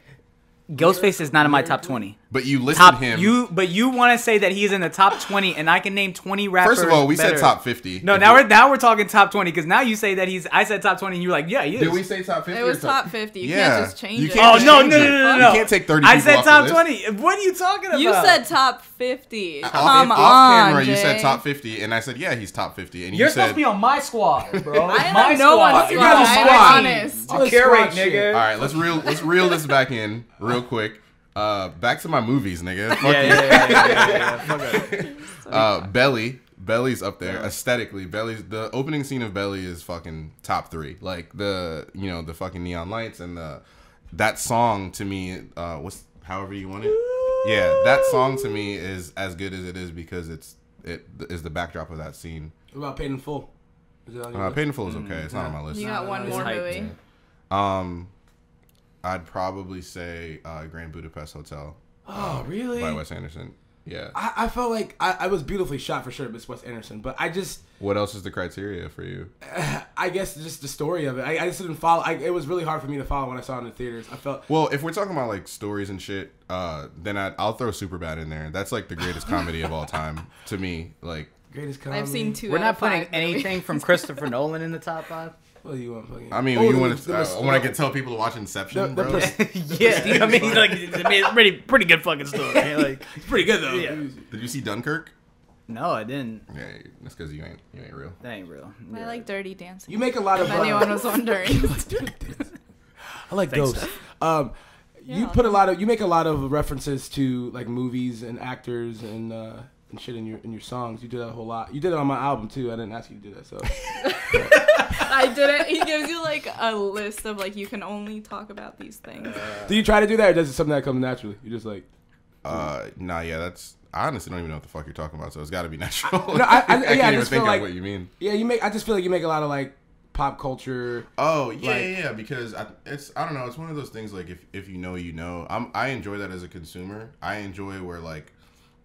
Ghostface is not in my top 20. but you listed Top him. but you want to say that he's in the top 20 and I can name 20 rappers. First of all, we better. said top 50. No, now we're talking top 20 because now you say that I said top 20 and you're like, yeah, he is. Did we say top 50? It was top 50. You Yeah. can't just change You it. can't Oh just no, change no, it. no, no, no! You can't take 30 I people said off the top list. 20. What are you talking about? You said top 50. Off Come on, camera, you Jay. said top 50, and I said, yeah, he's top 50. And You're you supposed said, to be on my squad, bro. I am my on no squad. one's You squad. guys are I'm squad. honest. All this Curate, squad shit. nigga. all right, let's reel this back in real quick. Back to my movies, nigga. Fuck you. Yeah. Fuck up. Belly's up there aesthetically. The opening scene of Belly is fucking top 3. Like the fucking neon lights and that song to me, however you want it. Yeah, that song to me is as good as it is because it is the backdrop of that scene. What about Paid in Full? Is it on your list? Paid in Full is okay. It's not on my list. You got one more hyped. movie. I'd probably say Grand Budapest Hotel Oh, really? by Wes Anderson. Yeah. I felt like I was beautifully shot for sure, but it's Wes Anderson. But What else is the criteria for you? I guess just the story of it. I just didn't follow. It was really hard for me to follow when I saw it in the theaters. I felt. Well, if we're talking about like stories and shit, then I'll throw Superbad in there. That's like the greatest comedy of all time to me. Like, Greatest comedy. I've seen 2 We're out not of 5 putting movies. anything from Christopher Nolan in the top 5. What do you want? Fucking? I mean, Oh, you the- want the- to when I can tell people to watch Inception, the bro. Yeah, I mean, like, it's pretty good fucking story. Like, It's pretty good though. Yeah. Did you see Dunkirk? no, I didn't. Yeah, that's because you ain't real. That ain't real. I like Dirty Dancing. You make a lot of. If anyone was wondering. I like Ghost. You Yeah. make a lot of references to like movies and actors and shit in your songs. You do that a whole lot. You did it on my album too. I didn't ask you to do that, so. I didn't. He gives you like a list of like you can only talk about these things. Do you try to do that, or does it something that comes naturally? You just like. Nah, yeah, that's. I honestly don't even know what the fuck you're talking about, so it's got to be natural. No, I yeah, can't I even just think feel of like what you mean. Yeah, I just feel like you make a lot of like pop culture. Oh yeah, Like- yeah, because I don't know. It's one of those things like if you know, you know. I enjoy that as a consumer. I enjoy where like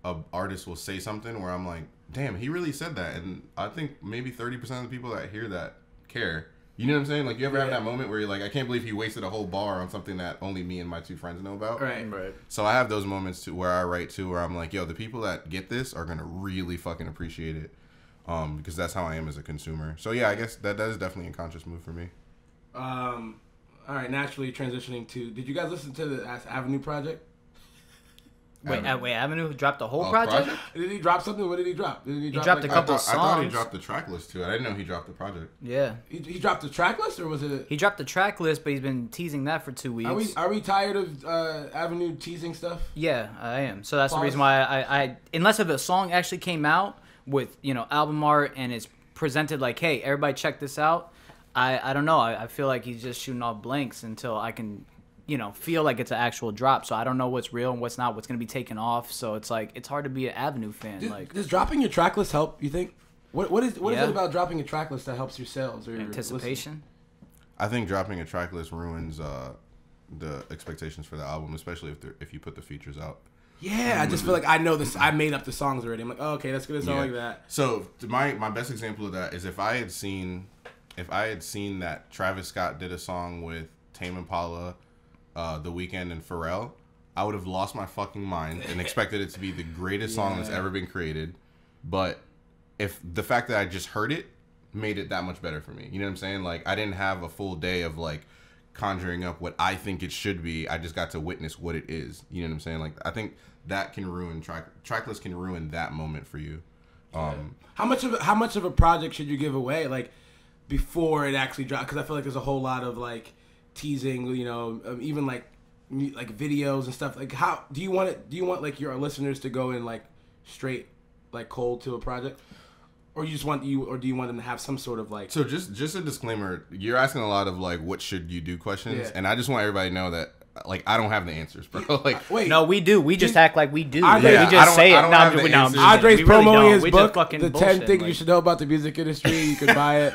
a artist will say something where I'm like, damn, he really said that, and I think maybe 30% of the people that hear that care. You know what I'm saying? Like, you ever have that moment where you're like, I can't believe he wasted a whole bar on something that only me and my 2 friends know about. Right. So I have those moments too where I write too, where I'm like, yo, the people that get this are gonna really fucking appreciate it, because that's how I am as a consumer. So yeah, I guess that is definitely a conscious move for me. All right, naturally transitioning to. Did you guys listen to the Avenue project? Wait, Avenue dropped the whole Oh, project? Did he drop something? What did he drop? Did he drop dropped like, a couple I thought he songs. dropped the track list too. I didn't know he dropped the project. Yeah. He dropped the track list, or was it? He dropped the track list, but he's been teasing that for 2 weeks. Are we tired of Avenue teasing stuff? Yeah, I am. So that's the Pause. reason why I unless if a song actually came out with, album art and it's presented like, hey, everybody check this out, I don't know. I feel like he's just shooting off blanks until I can, feel like it's an actual drop. So I don't know what's real and what's not, what's going to be taken off. So it's like, it's hard to be an Avenue fan. Does dropping your track list help, you think? What is Yeah. it about dropping a track list that helps your sales or Anticipation. I think dropping a track list ruins the expectations for the album, especially if you put the features out. Yeah, I just feel like I know this. I made up the songs already. I'm like, oh, okay, that's gonna sound like that. So my best example of that is if I had seen that Travis Scott did a song with Tame Impala, The Weeknd, and Pharrell, I would have lost my fucking mind and expected it to be the greatest song that's ever been created. But if the fact that I just heard it made it that much better for me, you know what I'm saying? Like, I didn't have a full day of like conjuring up what I think it should be. I just got to witness what it is. You know what I'm saying? Like, I think that can ruin track list can ruin that moment for you. How much of a project should you give away, like before it actually drops? Because I feel like there's a whole lot of like teasing. Even like like videos and stuff. Like, how do you want it? Do you want like your listeners to go in like straight, like cold to a project, or do you want them to have some sort of like? So just a disclaimer, you're asking a lot of like what should you do questions, and I just want everybody to know that like I don't have the answers, bro. Like, wait, no, we do. We just act like we do. Andre, we just say it. Andre's promoting his book, The 10 Things like, You Should Know About the Music Industry. You can buy it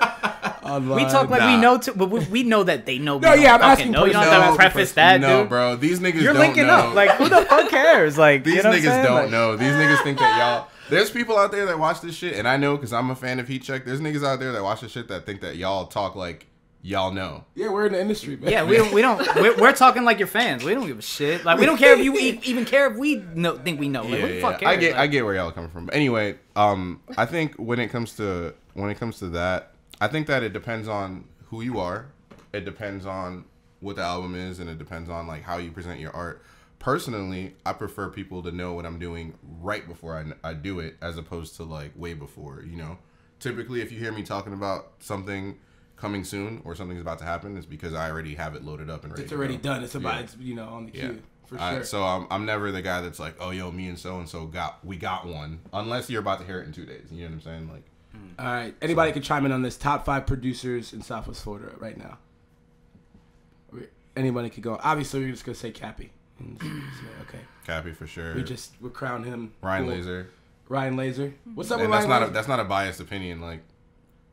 online. We talk like we know too, but we know that they know. No, yeah, I'm asking. No, you don't have to preface that, no, dude. bro. These niggas You're don't linking know. up. Like, who the fuck cares? Like, these you know niggas don't like, know. These niggas think that y'all. There's people out there that watch this shit, and I know because I'm a fan of Heat Check. There's niggas out there that watch this shit that think that y'all talk like y'all know. Yeah, we're in the industry, man. Yeah, we don't. We're talking like your fans. We don't give a shit. Like, we don't care if you even care if we think we know. Like, what the fuck cares? I get where y'all are coming from. But anyway, I think when it comes to that, I think that it depends on who you are. It depends on what the album is, and it depends on like how you present your art. Personally, I prefer people to know what I'm doing right before I do it, as opposed to like way before. You know, typically if you hear me talking about something coming soon or something's about to happen, it's because I already have it loaded up and ready. It's already done. It's about it's, on the queue for sure. So I'm never the guy that's like, oh yo, me and so got one, unless you're about to hear it in 2 days. You know what I'm saying? Like, all right, anybody can chime in on this. Top 5 producers in Southwest Florida right now. Anybody could go. Obviously, we're just gonna say Cappy. Okay. Cappy for sure. We crown him. Ryan cool. Laser. Ryan Laser. What's up And with that's Ryan Laser? That's not a biased opinion. Like,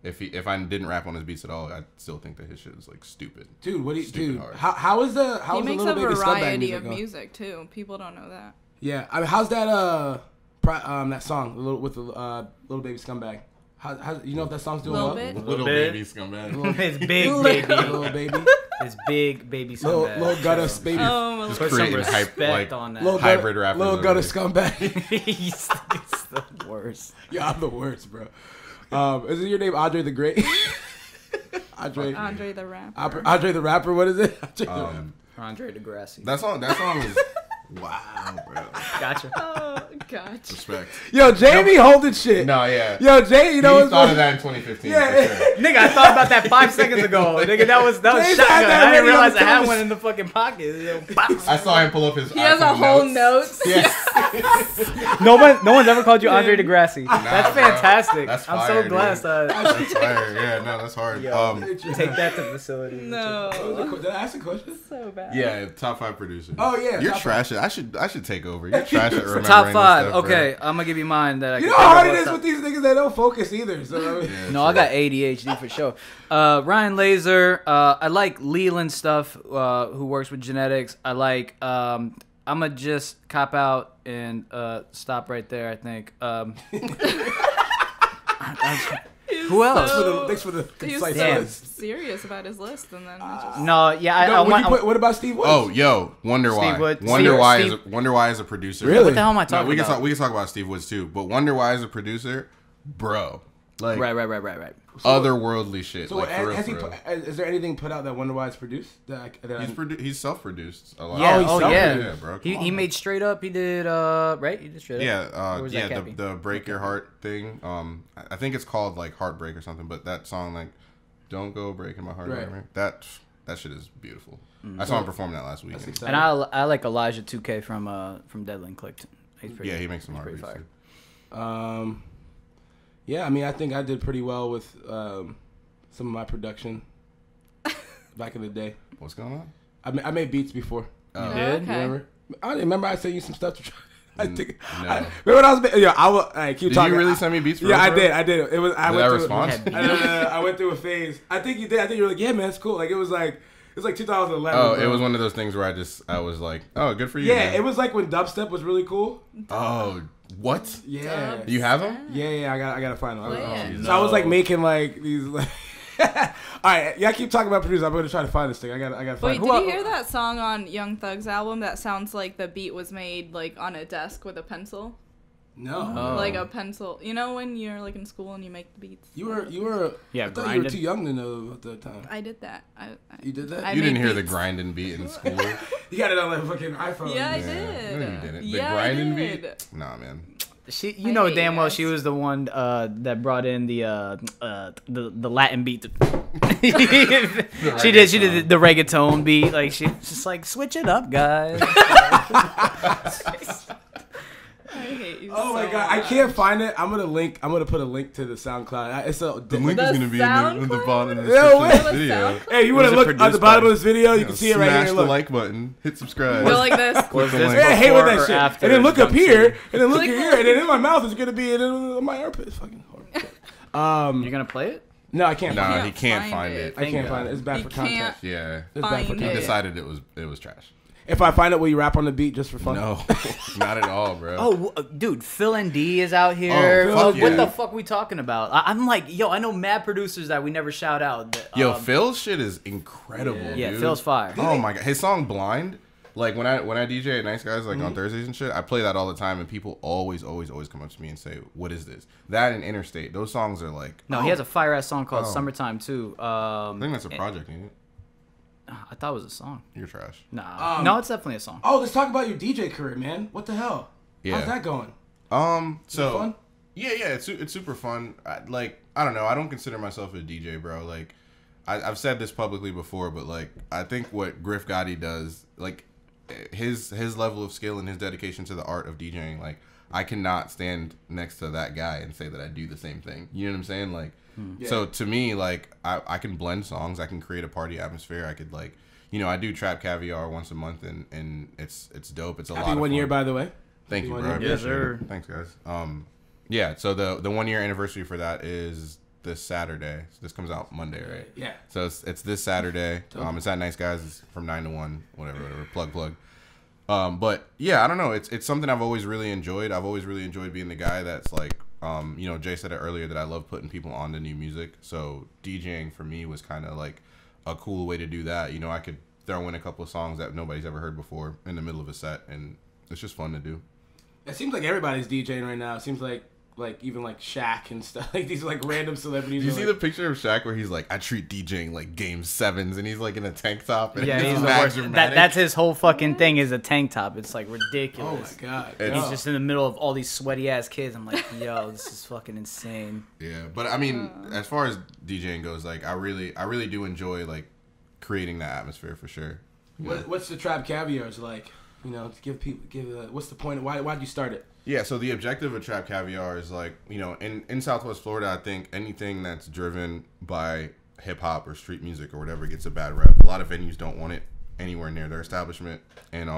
if I didn't rap on his beats at all, I still think that his shit is like stupid. Dude, what do you do? Hard. How is the he makes Little a Baby Scumbag variety music of going? music too. People don't know that. Yeah, I mean, how's that that song with the Little Baby Scumbag? How you know if that song's doing Little well? bit. Little baby scumbag. It's big baby. Little baby. It's big baby. Little gutter baby. Oh, Just Put some creating respect on that. Little hybrid rappers. Little gutter scumbag. He's the worst. Yeah, I'm the worst, bro. Is it your name Andre the Great? Andre the rapper. Andre the rapper. What is it? Andre DeGrassi. That song is wow, bro. Gotcha. Oh, gotcha. Respect. Yo, Jamie holding shit. No, yeah. Yo, Jay, you know he thought of that in 2015. Yeah. For sure. Nigga, I thought about that 5 seconds ago. Nigga, that was Jay's shotgun. had that I didn't ready on realize the I had top. one in the fucking pocket. I saw him pull up his. He has a whole notes. Yeah. No one's ever called you Andre DeGrassi. That's bro. fantastic. That's I'm fire, so glad. That's fire. Yeah, no, that's hard. Take that to the facility. No. Did I ask a question? So bad. Yeah, top 5 producers. Oh, yeah, you're top trash. I should take over. You're trash at remembering Top this 5. stuff, bro. Okay, I'm gonna give you mine. That I You can know think how hard of it off is top. with these niggas that don't focus either. So Yeah, No, I got ADHD for sure. Ryan Laser. I like Leland stuff. Who works with genetics. I like. I'ma just cop out and stop right there. I think. Who else? Thanks for the He was concise Damn. list. serious about his list, and then he just No, yeah. No, what about Steve Woods? Oh, yo, Wonder Steve Why. Wood- Wonder Steve- Why Steve- Wonder Why is a producer. Really? What the hell am I No, talking about? we can talk about Steve Woods too, but Wonder Why is a producer, bro. Like Right. otherworldly shit. So like for real, has for he? real. Is there anything put out that Wonder Why is produced? He's self-produced a lot. Yeah. he's Oh, self- yeah. Yeah, bro. Come He on. made Straight Up. He did right. He did Straight Up. Yeah, Or was that yeah. Cappy? The Break Your Heart thing. I think it's called like Heartbreak or something. But that song, like, Don't Go Breaking My Heart. Right. Right. That shit is beautiful. I saw him perform that last weekend. exciting. And I like Elijah 2K from Deadland Clicked. He's pretty, Yeah, he makes some he's hard pretty beats. fire. Too. Yeah, I mean, I think I did pretty well with some of my production back in the day. What's going on? I made beats before. Oh. did? Okay. Remember I sent you some stuff to try. I think. No. Remember when I was? Yeah, I will. Keep Did talking. you really send me beats? For Yeah, real, I bro? did. I did. It was. I Did went I through. respond? I went through a phase. I think you did. I think you were like, yeah, man, it's cool. Like it was like 2011. Oh, bro. it was one of those things where I was like, oh, good for you. Yeah, man. it was like when dubstep was really cool. Oh, what? Yeah. You have them? Yeah, I gotta find them. Play it. So I was like making like these. Like all right, yeah, keep talking about producers. I'm gonna try to find this thing. I gotta Wait, find. did you hear that song on Young Thug's album that sounds like the beat was made like on a desk with a pencil? No, Oh. Like a pencil. You know when you're like in school and you make the beats? you were. Yeah, I thought you were grinded. too young to know at the time. I did that. I You did that? I You didn't made hear the beats. grinding beat in school? You got it on like fucking iPhone. Yeah, I Yeah. did. No, you didn't. The Yeah, grinding I did. beat? Nah, man. You know hate damn you well guys. she was the one that brought in the Latin beat. She did the reggaeton beat. Like she was just like, switch it up, guys. I hate you. Oh my so god, I much. can't find it. I'm gonna put a link to the SoundCloud. It's a The link is The going to be in the bottom of the Yeah, description wait. of this video. Hey, you want Was to it look at the produced bottom by- of this video? You can see it right Smash here. the Look. like button. Hit subscribe. Go like this. Was the this link. Yeah, I hate when before that or shit. after And then look up Dunk here, City? and then look Click here, and then in my mouth is gonna be in my armpit. It's fucking horrible. You're gonna play it? No, I can't. Nah, find he it. can't find it. I can't find it. It's bad He for can't. context. Yeah. It's bad for Find He it. context. decided it was trash. If I find it, will you rap on the beat just for fun? No, not at all, bro. Oh, dude, Phil and D is out here. Oh, fuck What yeah. the fuck we talking about? I'm like, yo, I know mad producers that we never shout out. That, Yo, Phil's shit is incredible. yeah, dude. Phil's fire. Oh my god, his song "Blind." Like when I DJ at Nice Guys, like on Thursdays and shit, I play that all the time, and people always come up to me and say, "What is this?" That and Interstate, those songs are like. No, he has a fire ass song called Oh. "Summertime" too. I think that's a project, ain't it? I thought it was a song. You're trash. Nah, no, it's definitely a song. Oh, let's talk about your DJ career, man. What the hell? Yeah. How's that going? So fun? yeah, it's super fun. I don't know. I don't consider myself a DJ, bro. Like, I've said this publicly before, but like, I think what Griff Gotti does, like, his level of skill and his dedication to the art of DJing, like, I cannot stand next to that guy and say that I do the same thing. You know what I'm saying? Like, so to me, like, I can blend songs. I can create a party atmosphere. I could, like, you know, I do Trap Caviar once a month, and it's dope. It's a lot Happy of 1 fun. year, by the way. Thank you, Happy bro. 1 I year. Yes, appreciate sir. it. Thanks, guys. Yeah. So the 1 year anniversary for that is this Saturday. So this comes out Monday, right? Yeah. So it's this Saturday. It's at Nice Guys. It's from 9 to 1. Whatever. Plug. But yeah, I don't know. It's something I've always really enjoyed. I've always really enjoyed being the guy that's like, you know, Jay said it earlier that I love putting people on to new music. So DJing for me was kind of like a cool way to do that. You know, I could throw in a couple of songs that nobody's ever heard before in the middle of a set, and it's just fun to do. It seems like everybody's DJing right now. It seems like even like Shaq and stuff. Like these like random celebrities. You are see like, the picture of Shaq where he's like, I treat DJing like game sevens, and he's like in a tank top. And Yeah, it's he's the mad worst. dramatic. That's his whole fucking thing is a tank top. It's like ridiculous. oh my god. And He's No. just in the middle of all these sweaty ass kids. I'm like, yo, this is fucking insane. Yeah, but I mean, as far as DJing goes, like I really do enjoy like creating that atmosphere for sure. What's the Trap Caviars like? You know, to give what's the point? Why'd you start it? Yeah, so the objective of Trap Caviar is like, you know, in Southwest Florida, I think anything that's driven by hip hop or street music or whatever gets a bad rep. A lot of venues don't want it anywhere near their establishment, and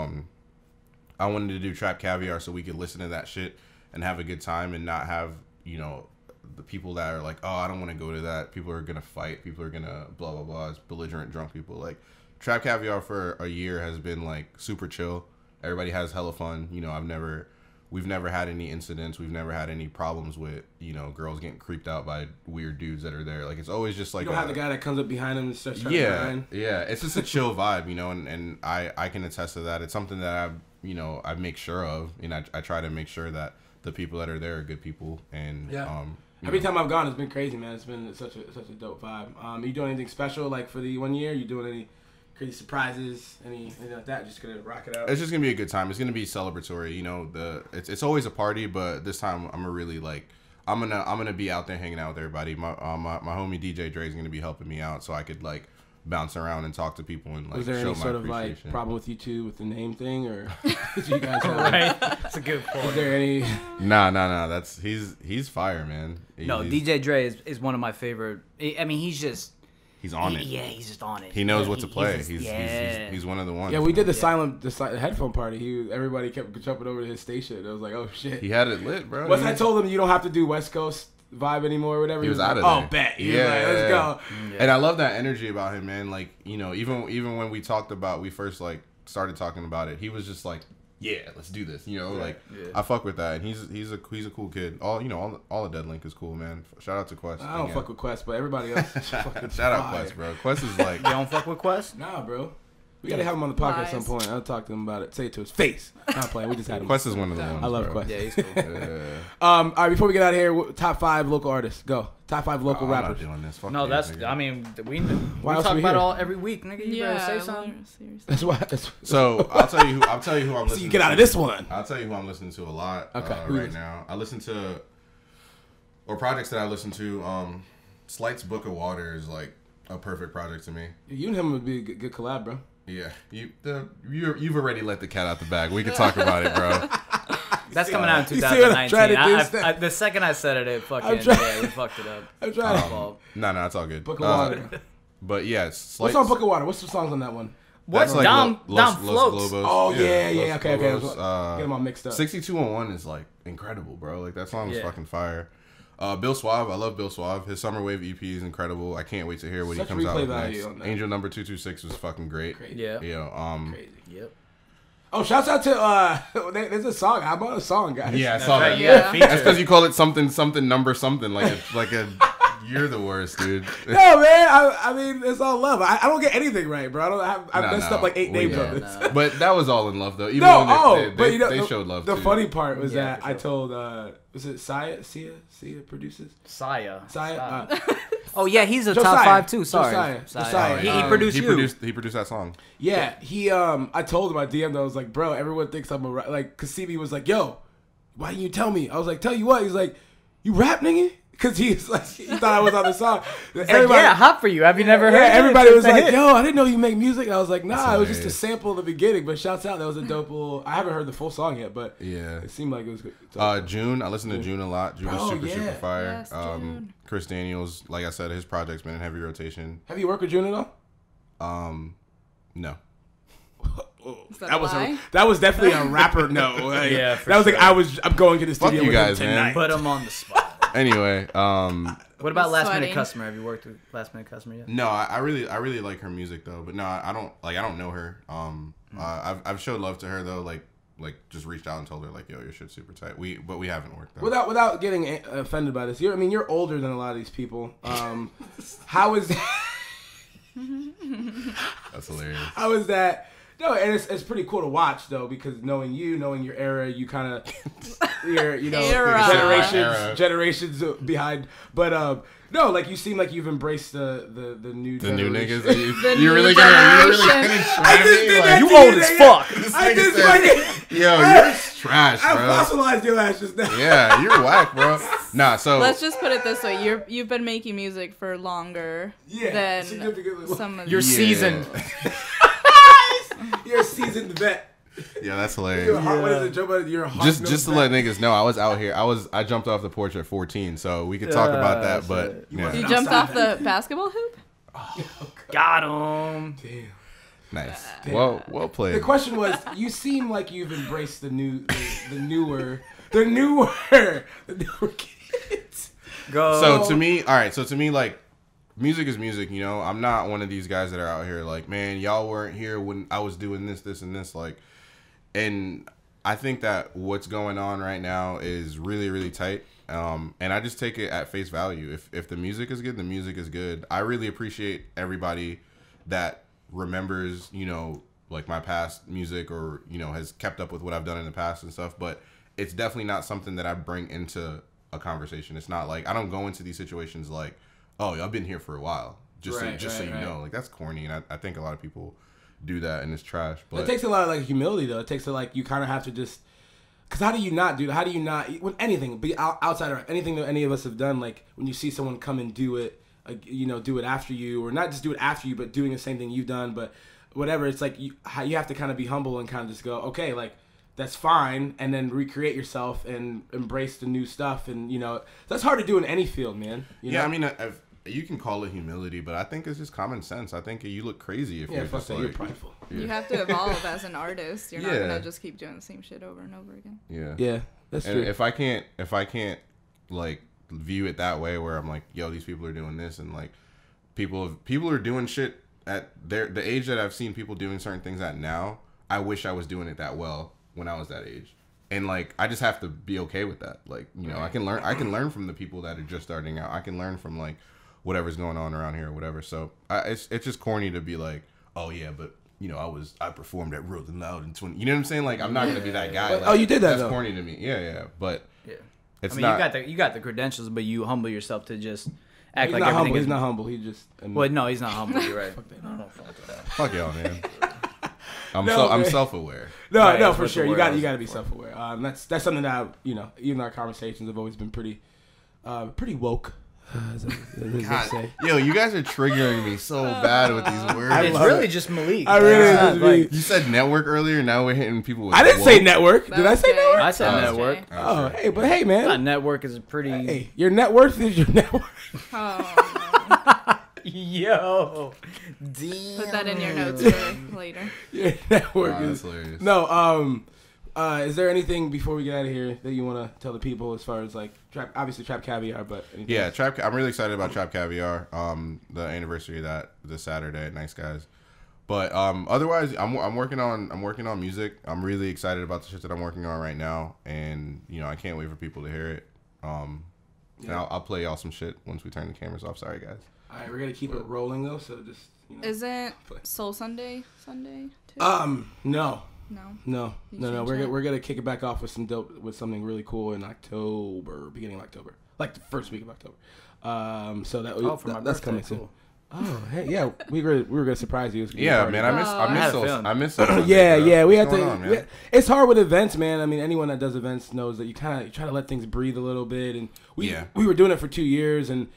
I wanted to do Trap Caviar so we could listen to that shit and have a good time and not have, you know, the people that are like, oh, I don't want to go to that. People are gonna fight. People are gonna blah blah blah. It's belligerent drunk people. Like Trap Caviar for a year has been like super chill. Everybody has hella fun. You know, we've never had any incidents. We've never had any problems with, you know, girls getting creeped out by weird dudes that are there. Like, it's always just like You don't have the guy that comes up behind him and starts trying to yeah, grind. yeah. It's just a chill vibe, you know, and I can attest to that. It's something that I make sure of, and I try to make sure that the people that are there are good people. And Yeah. you Every know. time I've gone, it's been crazy, man. It's been such a dope vibe. Are you doing anything special like for the 1 year? You doing any crazy surprises, anything like that? Just gonna rock it out. It's just gonna be a good time. It's gonna be celebratory. You know, it's always a party, but this time I'm gonna really like. I'm gonna be out there hanging out with everybody. My homie DJ Dre is gonna be helping me out, so I could like bounce around and talk to people and like Was there show any my sort of like appreciation. problem with you two with the name thing, or did you guys have? Right? That's a good point. Is there any? Nah. That's he's fire, man. No, He's- DJ Dre is one of my favorite. I mean, he's just He's on it. Yeah, he's just on it. He knows Yeah, what to play. just- He's one of the ones. Yeah, we did the man. silent headphone party. Everybody kept jumping over to his station. It was like, oh shit. He had it lit, bro. Once I told him you don't have to do West Coast vibe anymore or whatever, He was like, out of oh, there. bet. He was Yeah, like, let's go. And I love that energy about him, man. Like, you know, even when we first like started talking about it, he was just like, yeah, let's do this. You know, like I fuck with that, and he's a cool kid. All the Dead Link is cool, man. Shout out to Quest. I don't fuck with Quest, but everybody else. Shout out Quest, bro. Quest is like You don't fuck with Quest? Nah, bro. We gotta have him on the podcast at some Lies. point. I'll talk to him about it. Say it to his face. Not playing. We just had him. Quest is one of the ones. I love bro. Quest. Yeah, he's cool. All right, before we get out of here, top 5 local artists. Go. Top 5 local I'm not rappers. doing this. Fuck No, you, that's. nigga. I mean, we else talk we about here? it all every week, nigga. You Yeah, better say something. seriously. That's why. That's, So I'll tell you who I'm so listening. you get to. out of this one. I'll tell you who I'm listening to a lot Okay, who right is- now. I listen to, or projects that I listen to. Slight's Book of Water is like a perfect project to me. You and him would be a good collab, bro. Yeah, you've already let the cat out the bag. We can talk about it, bro. That's coming out in You see what I'm 2019. trying to do, The second I said it, it fucking I'm trying- yeah, we fucked it up. I'm trying to. Well, No, it's all good. Book of Water. But yeah, What's Slight's, on Book of Water? What's the songs on that one? That's like Dom Los floats. Globos. Oh, yeah, Los okay. Globos. Get them all mixed up. 6201 is like incredible, bro. Like that song is Yeah. fucking fire. Bill Suave, I love Bill Suave. His Summer Wave EP is incredible. I can't wait to hear what Such he comes out replay with value next. on that. Angel Number 226 was fucking great. yeah. Crazy. Yep. Oh, shouts out to there's a song. How about a song, guys? Yeah, I saw Right, that. Yeah. feature. That's because you call it something number something like a you're the worst, dude. No, man. I mean, it's all love. I don't get anything right, bro. I Nah, messed no. up like 8 names Yeah. on this. Nah. But that was all in love though. Even No, when but you know, they the, showed love the too. funny part was Yeah, that for I sure. told, was it Sia produces? Saya. Sia? Oh yeah, he's a Josiah. top 5 too. Sorry, Josiah. Saya. Josiah. He produced he you. produced that song. Yeah, he, I told him, I DM'd, I was like, bro, everyone thinks I'm a rap. Like, Kasimi was like, yo, why didn't you tell me? I was like, tell you what? He's like, you rap, nigga? Because he's like, he thought I was on the song. It's like, yeah, hot for you. Have you never heard? Yeah, it? everybody It's was a like, hit. yo, I didn't know you make music. And I was like, nah, That's it was just a hilarious. sample in the beginning. But shouts out, that was a dope little, I haven't heard the full song yet, but Yeah. it seemed like it was good. June, I listen to June a lot. June is Oh, super yeah. fire. Yes, June. Chris Daniels, like I said, his project's been in heavy rotation. Have you worked with June at all? No. Is that a lie? That was definitely a rapper no. Like, Yeah, for that was sure. like I'm going to the Fuck studio you with him guys, man. tonight. Put him on the spot. Anyway, What about Last Minute Sweating. Customer? Have you worked with Last Minute Customer yet? no, I really like her music though. But no, I don't know her. I've showed love to her though. Like just reached out and told her like, yo, your shit's super tight. But we haven't worked though. Without getting offended by this, you're older than a lot of these people. How is That's hilarious. how is that? No, and it's pretty cool to watch though, because knowing your era, you kind of you're Era. generations behind. But no, like you seem like you've embraced the new The new generation. niggas. The You're new really gonna generation. try me? Like, You old as fuck. I just fucking yo, you're trash, I bro. fossilized your ass just now. Yeah, you're whack, bro. Nah, so Let's just put it this way: you've been making music for longer Yeah, than significantly. some of You're these. seasoned. You're a seasoned vet. yeah, that's You're a hilarious. hard, what is it, Joe Budden? You're a hard Just to let niggas know, I was out here. I jumped off the porch at 14, so we could talk about that. But yeah, You jumped off the basketball hoop? Got him. Damn. nice. Well The played. question was, you seem like you've embraced the newer kids. Go. So to me, all right. So to me, like, music is music. You know, I'm not one of these guys that are out here like, man, y'all weren't here when I was doing this, and this. Like, and I think that what's going on right now is really, really tight. And I just take it at face value. If the music is good, the music is good. I really appreciate everybody that remembers, you know, like my past music or, you know, has kept up with what I've done in the past and stuff. But it's definitely not something that I bring into a conversation. It's not like I don't go into these situations like, oh, I've been here for a while. Just so you know, like that's corny. And I think a lot of people do that and it's trash. But It takes a lot of like humility though. It takes you kind of have to just, because how do you not do that? How do you not, when anything, be outside of anything that any of us have done, like when you see someone come and do it, you know, do it after you, or not just do it after you, but doing the same thing you've done, but whatever, it's like you have to kind of be humble and kind of just go, okay, like that's fine, and then recreate yourself and embrace the new stuff, and you know that's hard to do in any field, man. You know? I mean, you can call it humility, but I think it's just common sense. I think you look crazy if yeah, you're fuck just that, like, you're prideful. You have to evolve as an artist. You're not Yeah. gonna just keep doing the same shit over and over again. yeah. Yeah, that's And true. if I can't like view it that way, where I'm like, yo, these people are doing this, and like people are doing shit at the age that I've seen people doing certain things at now. I wish I was doing it that well when I was that age, and like I just have to be okay with that. Like, you know, I can learn from the people that are just starting out. I can learn from like whatever's going on around here or whatever. So it's just corny to be like, oh yeah, but I performed at Real and Loud in 20. You know what I'm saying? Like, I'm not gonna be that guy. But, like, you did that, That's though. corny to me. Yeah. But it's I mean, not. you got the credentials, but you humble yourself to just act He's like not everything humble. is. He's not humble. He just. Well, no, he's not humble. You're right. Fuck y'all, man. I'm Man. self-aware. No, Right, no, that's for what the sure. You word got is to be for. self-aware. That's something that even our conversations have always been pretty woke. As they say. Yo, you guys are triggering me so bad with these words. I It's love really it. just Malik. I really Like, just mean- You said network earlier. Now we're hitting people with. I didn't woke. say network. That Did I was say Jay. network? I said Oh, network. Jay. Oh, hey, but hey, That man. network is a pretty. Hey, your net worth is your net worth. Oh, Yo, damn. put that in your notes for later. Your net worth Wow, is. that's hilarious. No, is there anything before we get out of here that you want to tell the people as far as like obviously Trap Caviar, but anything Yeah, else? I'm really excited about Trap Caviar. The anniversary of that this Saturday at Nice Guys. But otherwise, I'm working on music. I'm really excited about the shit that I'm working on right now, and I can't wait for people to hear it. And I'll play y'all some shit once we turn the cameras off. Sorry, guys. All right, we're gonna keep it rolling though, so just Isn't Soul Sunday too? No. No. We're gonna kick it back off with something really cool in October, beginning of October, like the first week of October. So For my that's birthday, coming cool. soon. Oh, hey, yeah, we were gonna surprise you. It was gonna be a Yeah, party. man, I had a miss feeling. I miss those. Yeah, we had What's to. going on, man? It's hard with events, man. I mean, anyone that does events knows that you try to let things breathe a little bit. And we were doing it for 2 years, and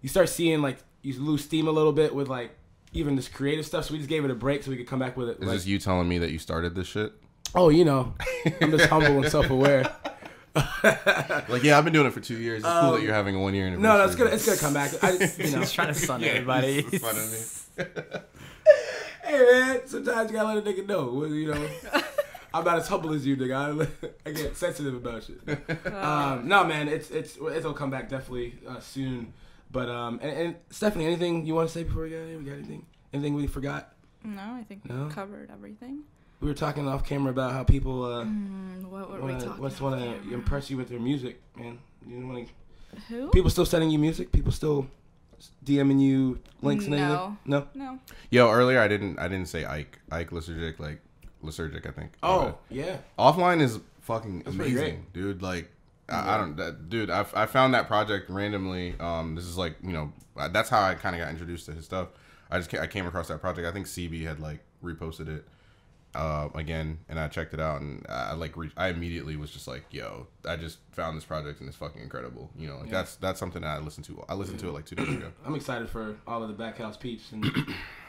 you start seeing like you lose steam a little bit with like even this creative stuff. So we just gave it a break so we could come back with it. Is this you telling me that you started this shit? Oh, I'm just humble and self-aware. Like, yeah, I've been doing it for 2 years. It's cool that you're having a 1 year anniversary. No, it's gonna come back. He's trying to sun everybody. It's fun of me. Hey man, sometimes you gotta let a nigga know. I'm not as humble as you, nigga. I get sensitive about shit. No, man, it'll come back definitely soon. But and Stephanie, anything you want to say before we get out of here? We got anything? Anything we forgot? No, I think No? we covered everything. We were talking off camera about how people What were we talking want to impress you with their music, man. You want to? Who? People still sending you music? People still DMing you links and anything? No. No. No. Yo, earlier I didn't say Ike Lysergic, like Lysergic, I think. Oh, yeah. Offline is fucking That's pretty amazing, dude. Like, I found that project randomly. This is like, that's how I kind of got introduced to his stuff. I came across that project. I think CB had like reposted it again, and I checked it out, and I immediately was just like, yo, I just found this project and it's fucking incredible. That's something that I listened to. I listened to it like 2 days ago. I'm excited for all of the Backhouse peeps, and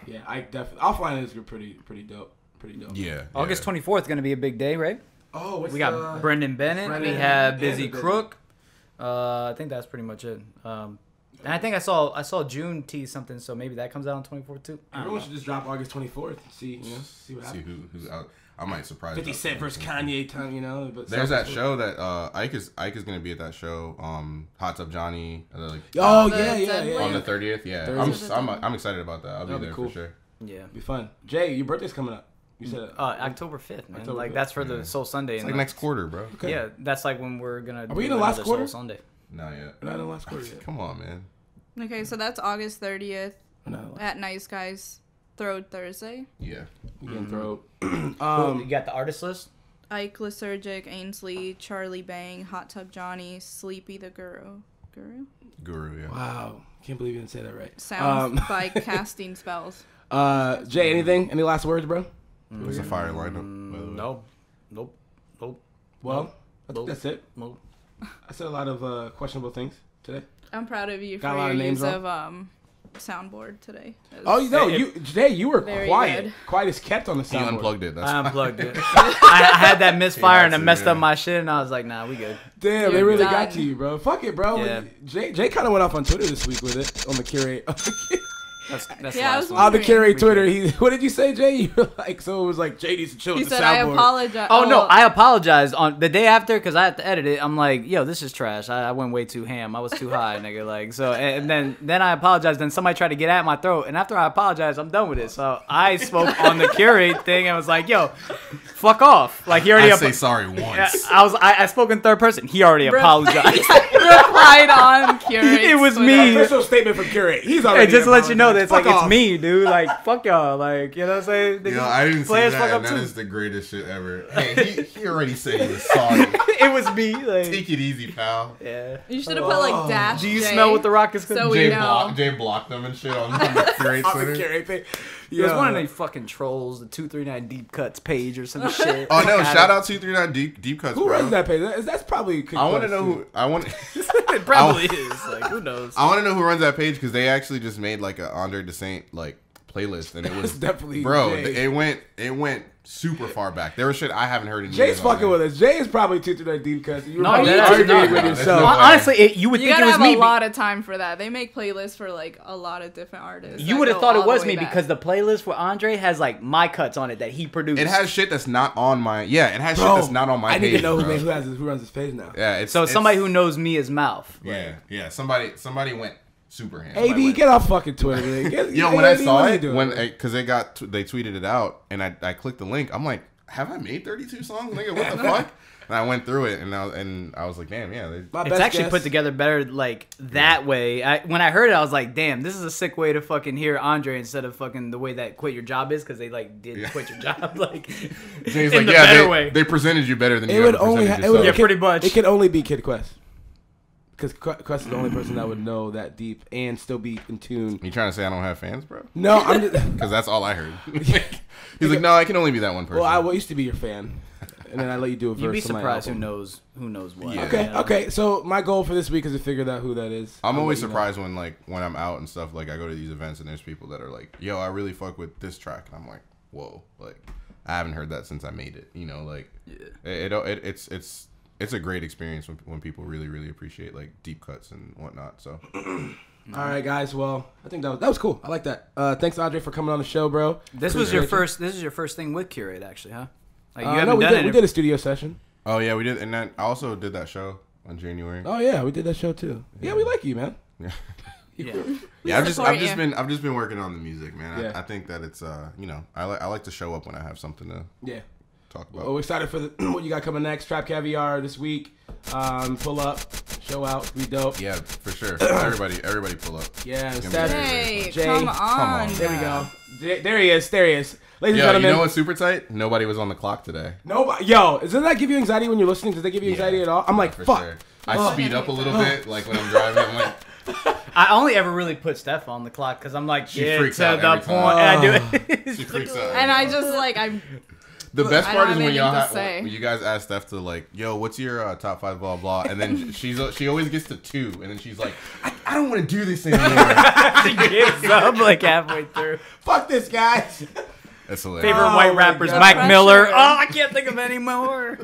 yeah, I definitely offline is pretty dope. Pretty dope. Yeah. August 24th is going to be a big day, right? Oh, We got Brendan Bennett. Brendan We have and Busy Bennett. Crook. I think that's pretty much it. And I think I saw June tease something, so maybe that comes out on 24th too. I don't Everyone know. should just drop August 24th and see what See happens. who's out. I might surprise. 50 Cent versus Kanye, but There's that show that Ike is gonna be at that show. Hot Tub Johnny. Oh The yeah. Deadwood? On the 30th. Yeah, Thursday. I'm excited about that. I'll That'll be be there cool. for sure. Yeah. Be fun. Jay, your birthday's coming up. You said October 5th, man. October Like 5th. that's for the Soul Sunday. It's and like next quarter, bro. Okay. Yeah, that's like when we're gonna. we in the last another quarter? Soul Sunday. Not yet. We're not in the last quarter yet. Come on, man. Okay, so that's August 30th We're not in the last. at Nice Guys. Throwed Thursday. Yeah. We can throw. You got the artist list? Ike Lysergic, Ainsley, Charlie Bang, Hot Tub Johnny, Sleepy the Guru. Guru. Yeah. Wow, can't believe you didn't say that right. Sounds by Casting Spells. Jay, anything? Any last words, bro? It's a fire lineup. By the way. No. Nope. Well, I think Nope. that's it. Nope. I said a lot of questionable things today. I'm proud of you Got a for lot your of names use wrong? of soundboard today. Oh, Jay, you were Very quiet. good. Quiet as kept on the He soundboard. unplugged it. That's I unplugged it. I had that misfire and it to, messed up yeah. my shit, and I was like, nah, we good. Damn, they You're really done. got to you, bro. Fuck it, bro. Yeah. Jay kind of went off on Twitter this week with it on the curate. That's Yeah, I last was one. On the wondering. curate Twitter, what did you say, Jay? You were like, so it was like Jay needs to chill He with the said, I soundboard. apologize. Oh no, I apologized on the day after because I had to edit it. I'm like, yo, this is trash. I went way too ham. I was too high, nigga. Like so, and then I apologized. Then somebody tried to get at my throat, and after I apologized, I'm done with it. So I spoke on the curate thing and was like, yo, fuck off. Like he already. I say sorry once. I spoke in third person. He already apologized. Replied on Curate. It was Twitter. me. Official statement from curate. He's Hey, already just to let you know, it's fuck like off. it's me, dude. Like fuck y'all. Like you know what I'm saying? Yo, I didn't see Players that, fuck up and that too. is the greatest shit ever. Hey, he already said he was sorry. It was me. Like Take it easy, pal. yeah. You should have put like dash. Do you J, smell what the Rock is cooking? So we know. Jay blocked them and shit on the Curate On the Twitter. Curate thing. It was one of these fucking trolls, the 239 Deep Cuts page or some shit. Oh no! Got Shout it. out 239 Deep Cuts, Who bro. runs that page? That's probably. I want to know who. I want. It probably is. Like who knows? I want to know who runs that page because they actually just made like a André DeSaint like playlist, and it was It's definitely bro. Jay. It went super far back. There was shit I haven't heard in Jay's years on fucking there. with us. Jay is probably 239 deep cuts. You were No, probably that's arguing not- with no, yourself. no way. Honestly, you would You think it gotta was have me. a lot of time for that. They make playlists for like a lot of different artists. You that would have go thought all it the was way me back. because the playlist for Andre has like my cuts on it that he produced. It has shit that's not on my. Yeah, it has Bro, shit that's not on my I page. need to know bro. who runs this page now. Yeah, so it's somebody who knows me as Mouth. Yeah. Somebody went super ham. AB, get off fucking Twitter, man. Yo, when I AD, saw what are you it, doing? because they tweeted it out, and I clicked the link. I'm like, have I made 32 songs, nigga? What the fuck? And I went through it, and I was like, damn, yeah. My It's best actually guess- put together better like that way. When I heard it, I was like, damn, this is a sick way to fucking hear Andre instead of fucking the way that Quit Your Job is because they like did Quit Your Job like Jay's in like, the yeah, better way. they presented you better than It you would ever only presented it would yourself. Yeah, pretty much. It could only be Kid Quest. Because Quest is the only person that would know that deep and still be in tune. You trying to say I don't have fans, bro? No, I'm just. Because that's all I heard. He's like, no, I can only be that one person. Well, I used to be your fan, and then I let you do a verse. You'd be on my surprised who album. knows what. Yeah. Okay, you know? okay. So my goal for this week is to figure out who that is. I'm I'll always let you know. surprised when I'm out and stuff. Like I go to these events and there's people that are like, "Yo, I really fuck with this track," and I'm like, "Whoa!" Like I haven't heard that since I made it. You know, like it's a great experience when people really appreciate like deep cuts and whatnot. So All right, guys. Well, I think that was cool. I like that. Thanks, Andre, for coming on the show, bro. This was your Appreciate first. This is your first thing with Curate, actually, huh? Like you. you haven't No, we done did. it. We did a studio session. oh yeah, we did, and then I also did that show on January. Oh yeah, we did that show too. Yeah, we like you, man. Yeah. Yeah. Yeah, I've support just you. been working on the music, man. Yeah. I think that it's I like to show up when I have something to Yeah. talk about. Well, we're excited for what you got coming next. Trap Caviar this week. Pull up, show out, be dope. Yeah, for sure. Everybody pull up. Yeah, It's gonna be Steph. very, very Hey, fun. Jay, come on. come on. There we go. There he is. Ladies and Yo, gentlemen. you know what's super tight? Nobody was on the clock today. Nobody. Yo, doesn't that give you anxiety when you're listening? Does that give you anxiety at all? I'm like, For fuck. sure. I speed up a little bit, like when I'm driving. I'm like, I only ever really put Steph on the clock because I'm like, She yeah, freaks to out the every point, time. and I do it. she freaks out. And I just like I'm. The best I part don't is when have y'all anything to say. when you guys ask Steph to like, yo, what's your top 5 blah blah, and then she always gets to 2, and then she's like, I don't want to do this anymore. She gives up like halfway through. Fuck this, guys. That's hilarious. Favorite Oh white my rappers, God. Mike Pressure. Miller. Oh, I can't think of any more.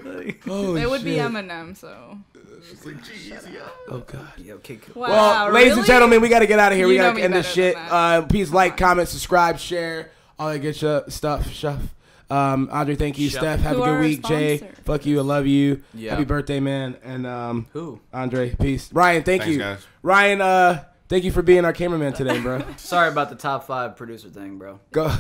Holy It would be shit. Eminem. So. She's like, geez, yeah. Oh god. Okay, cool. Wow. Well, ladies and really? gentlemen, we got to get out of here. We You know got to me end this better shit. than that. Please like, comment, subscribe, share, all that good stuff. Andre, thank you. Shuff. Steph, have Who a are good our week. Jay, sponsors? fuck you. I love you. Yeah. Happy birthday, man. And Who? Andre, peace. Ryan, thank Thanks, you. guys. Ryan, thank you for being our cameraman today, bro. Sorry about the top 5 producer thing, bro. Go.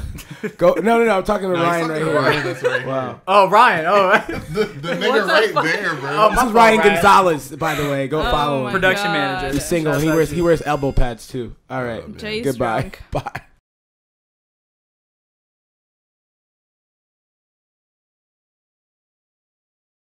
No. I'm talking to No, Ryan he's right talking here. to Ryan, that's right Wow. Oh, Ryan. Oh, The nigga right there, bro. This my is Ryan fault, Ryan. Gonzalez, by the way. Go follow my him. Production God. manager. He's single. Shouts He out wears to he wears elbow pads too. All right. Oh, man. Jay's Goodbye. drunk. Bye.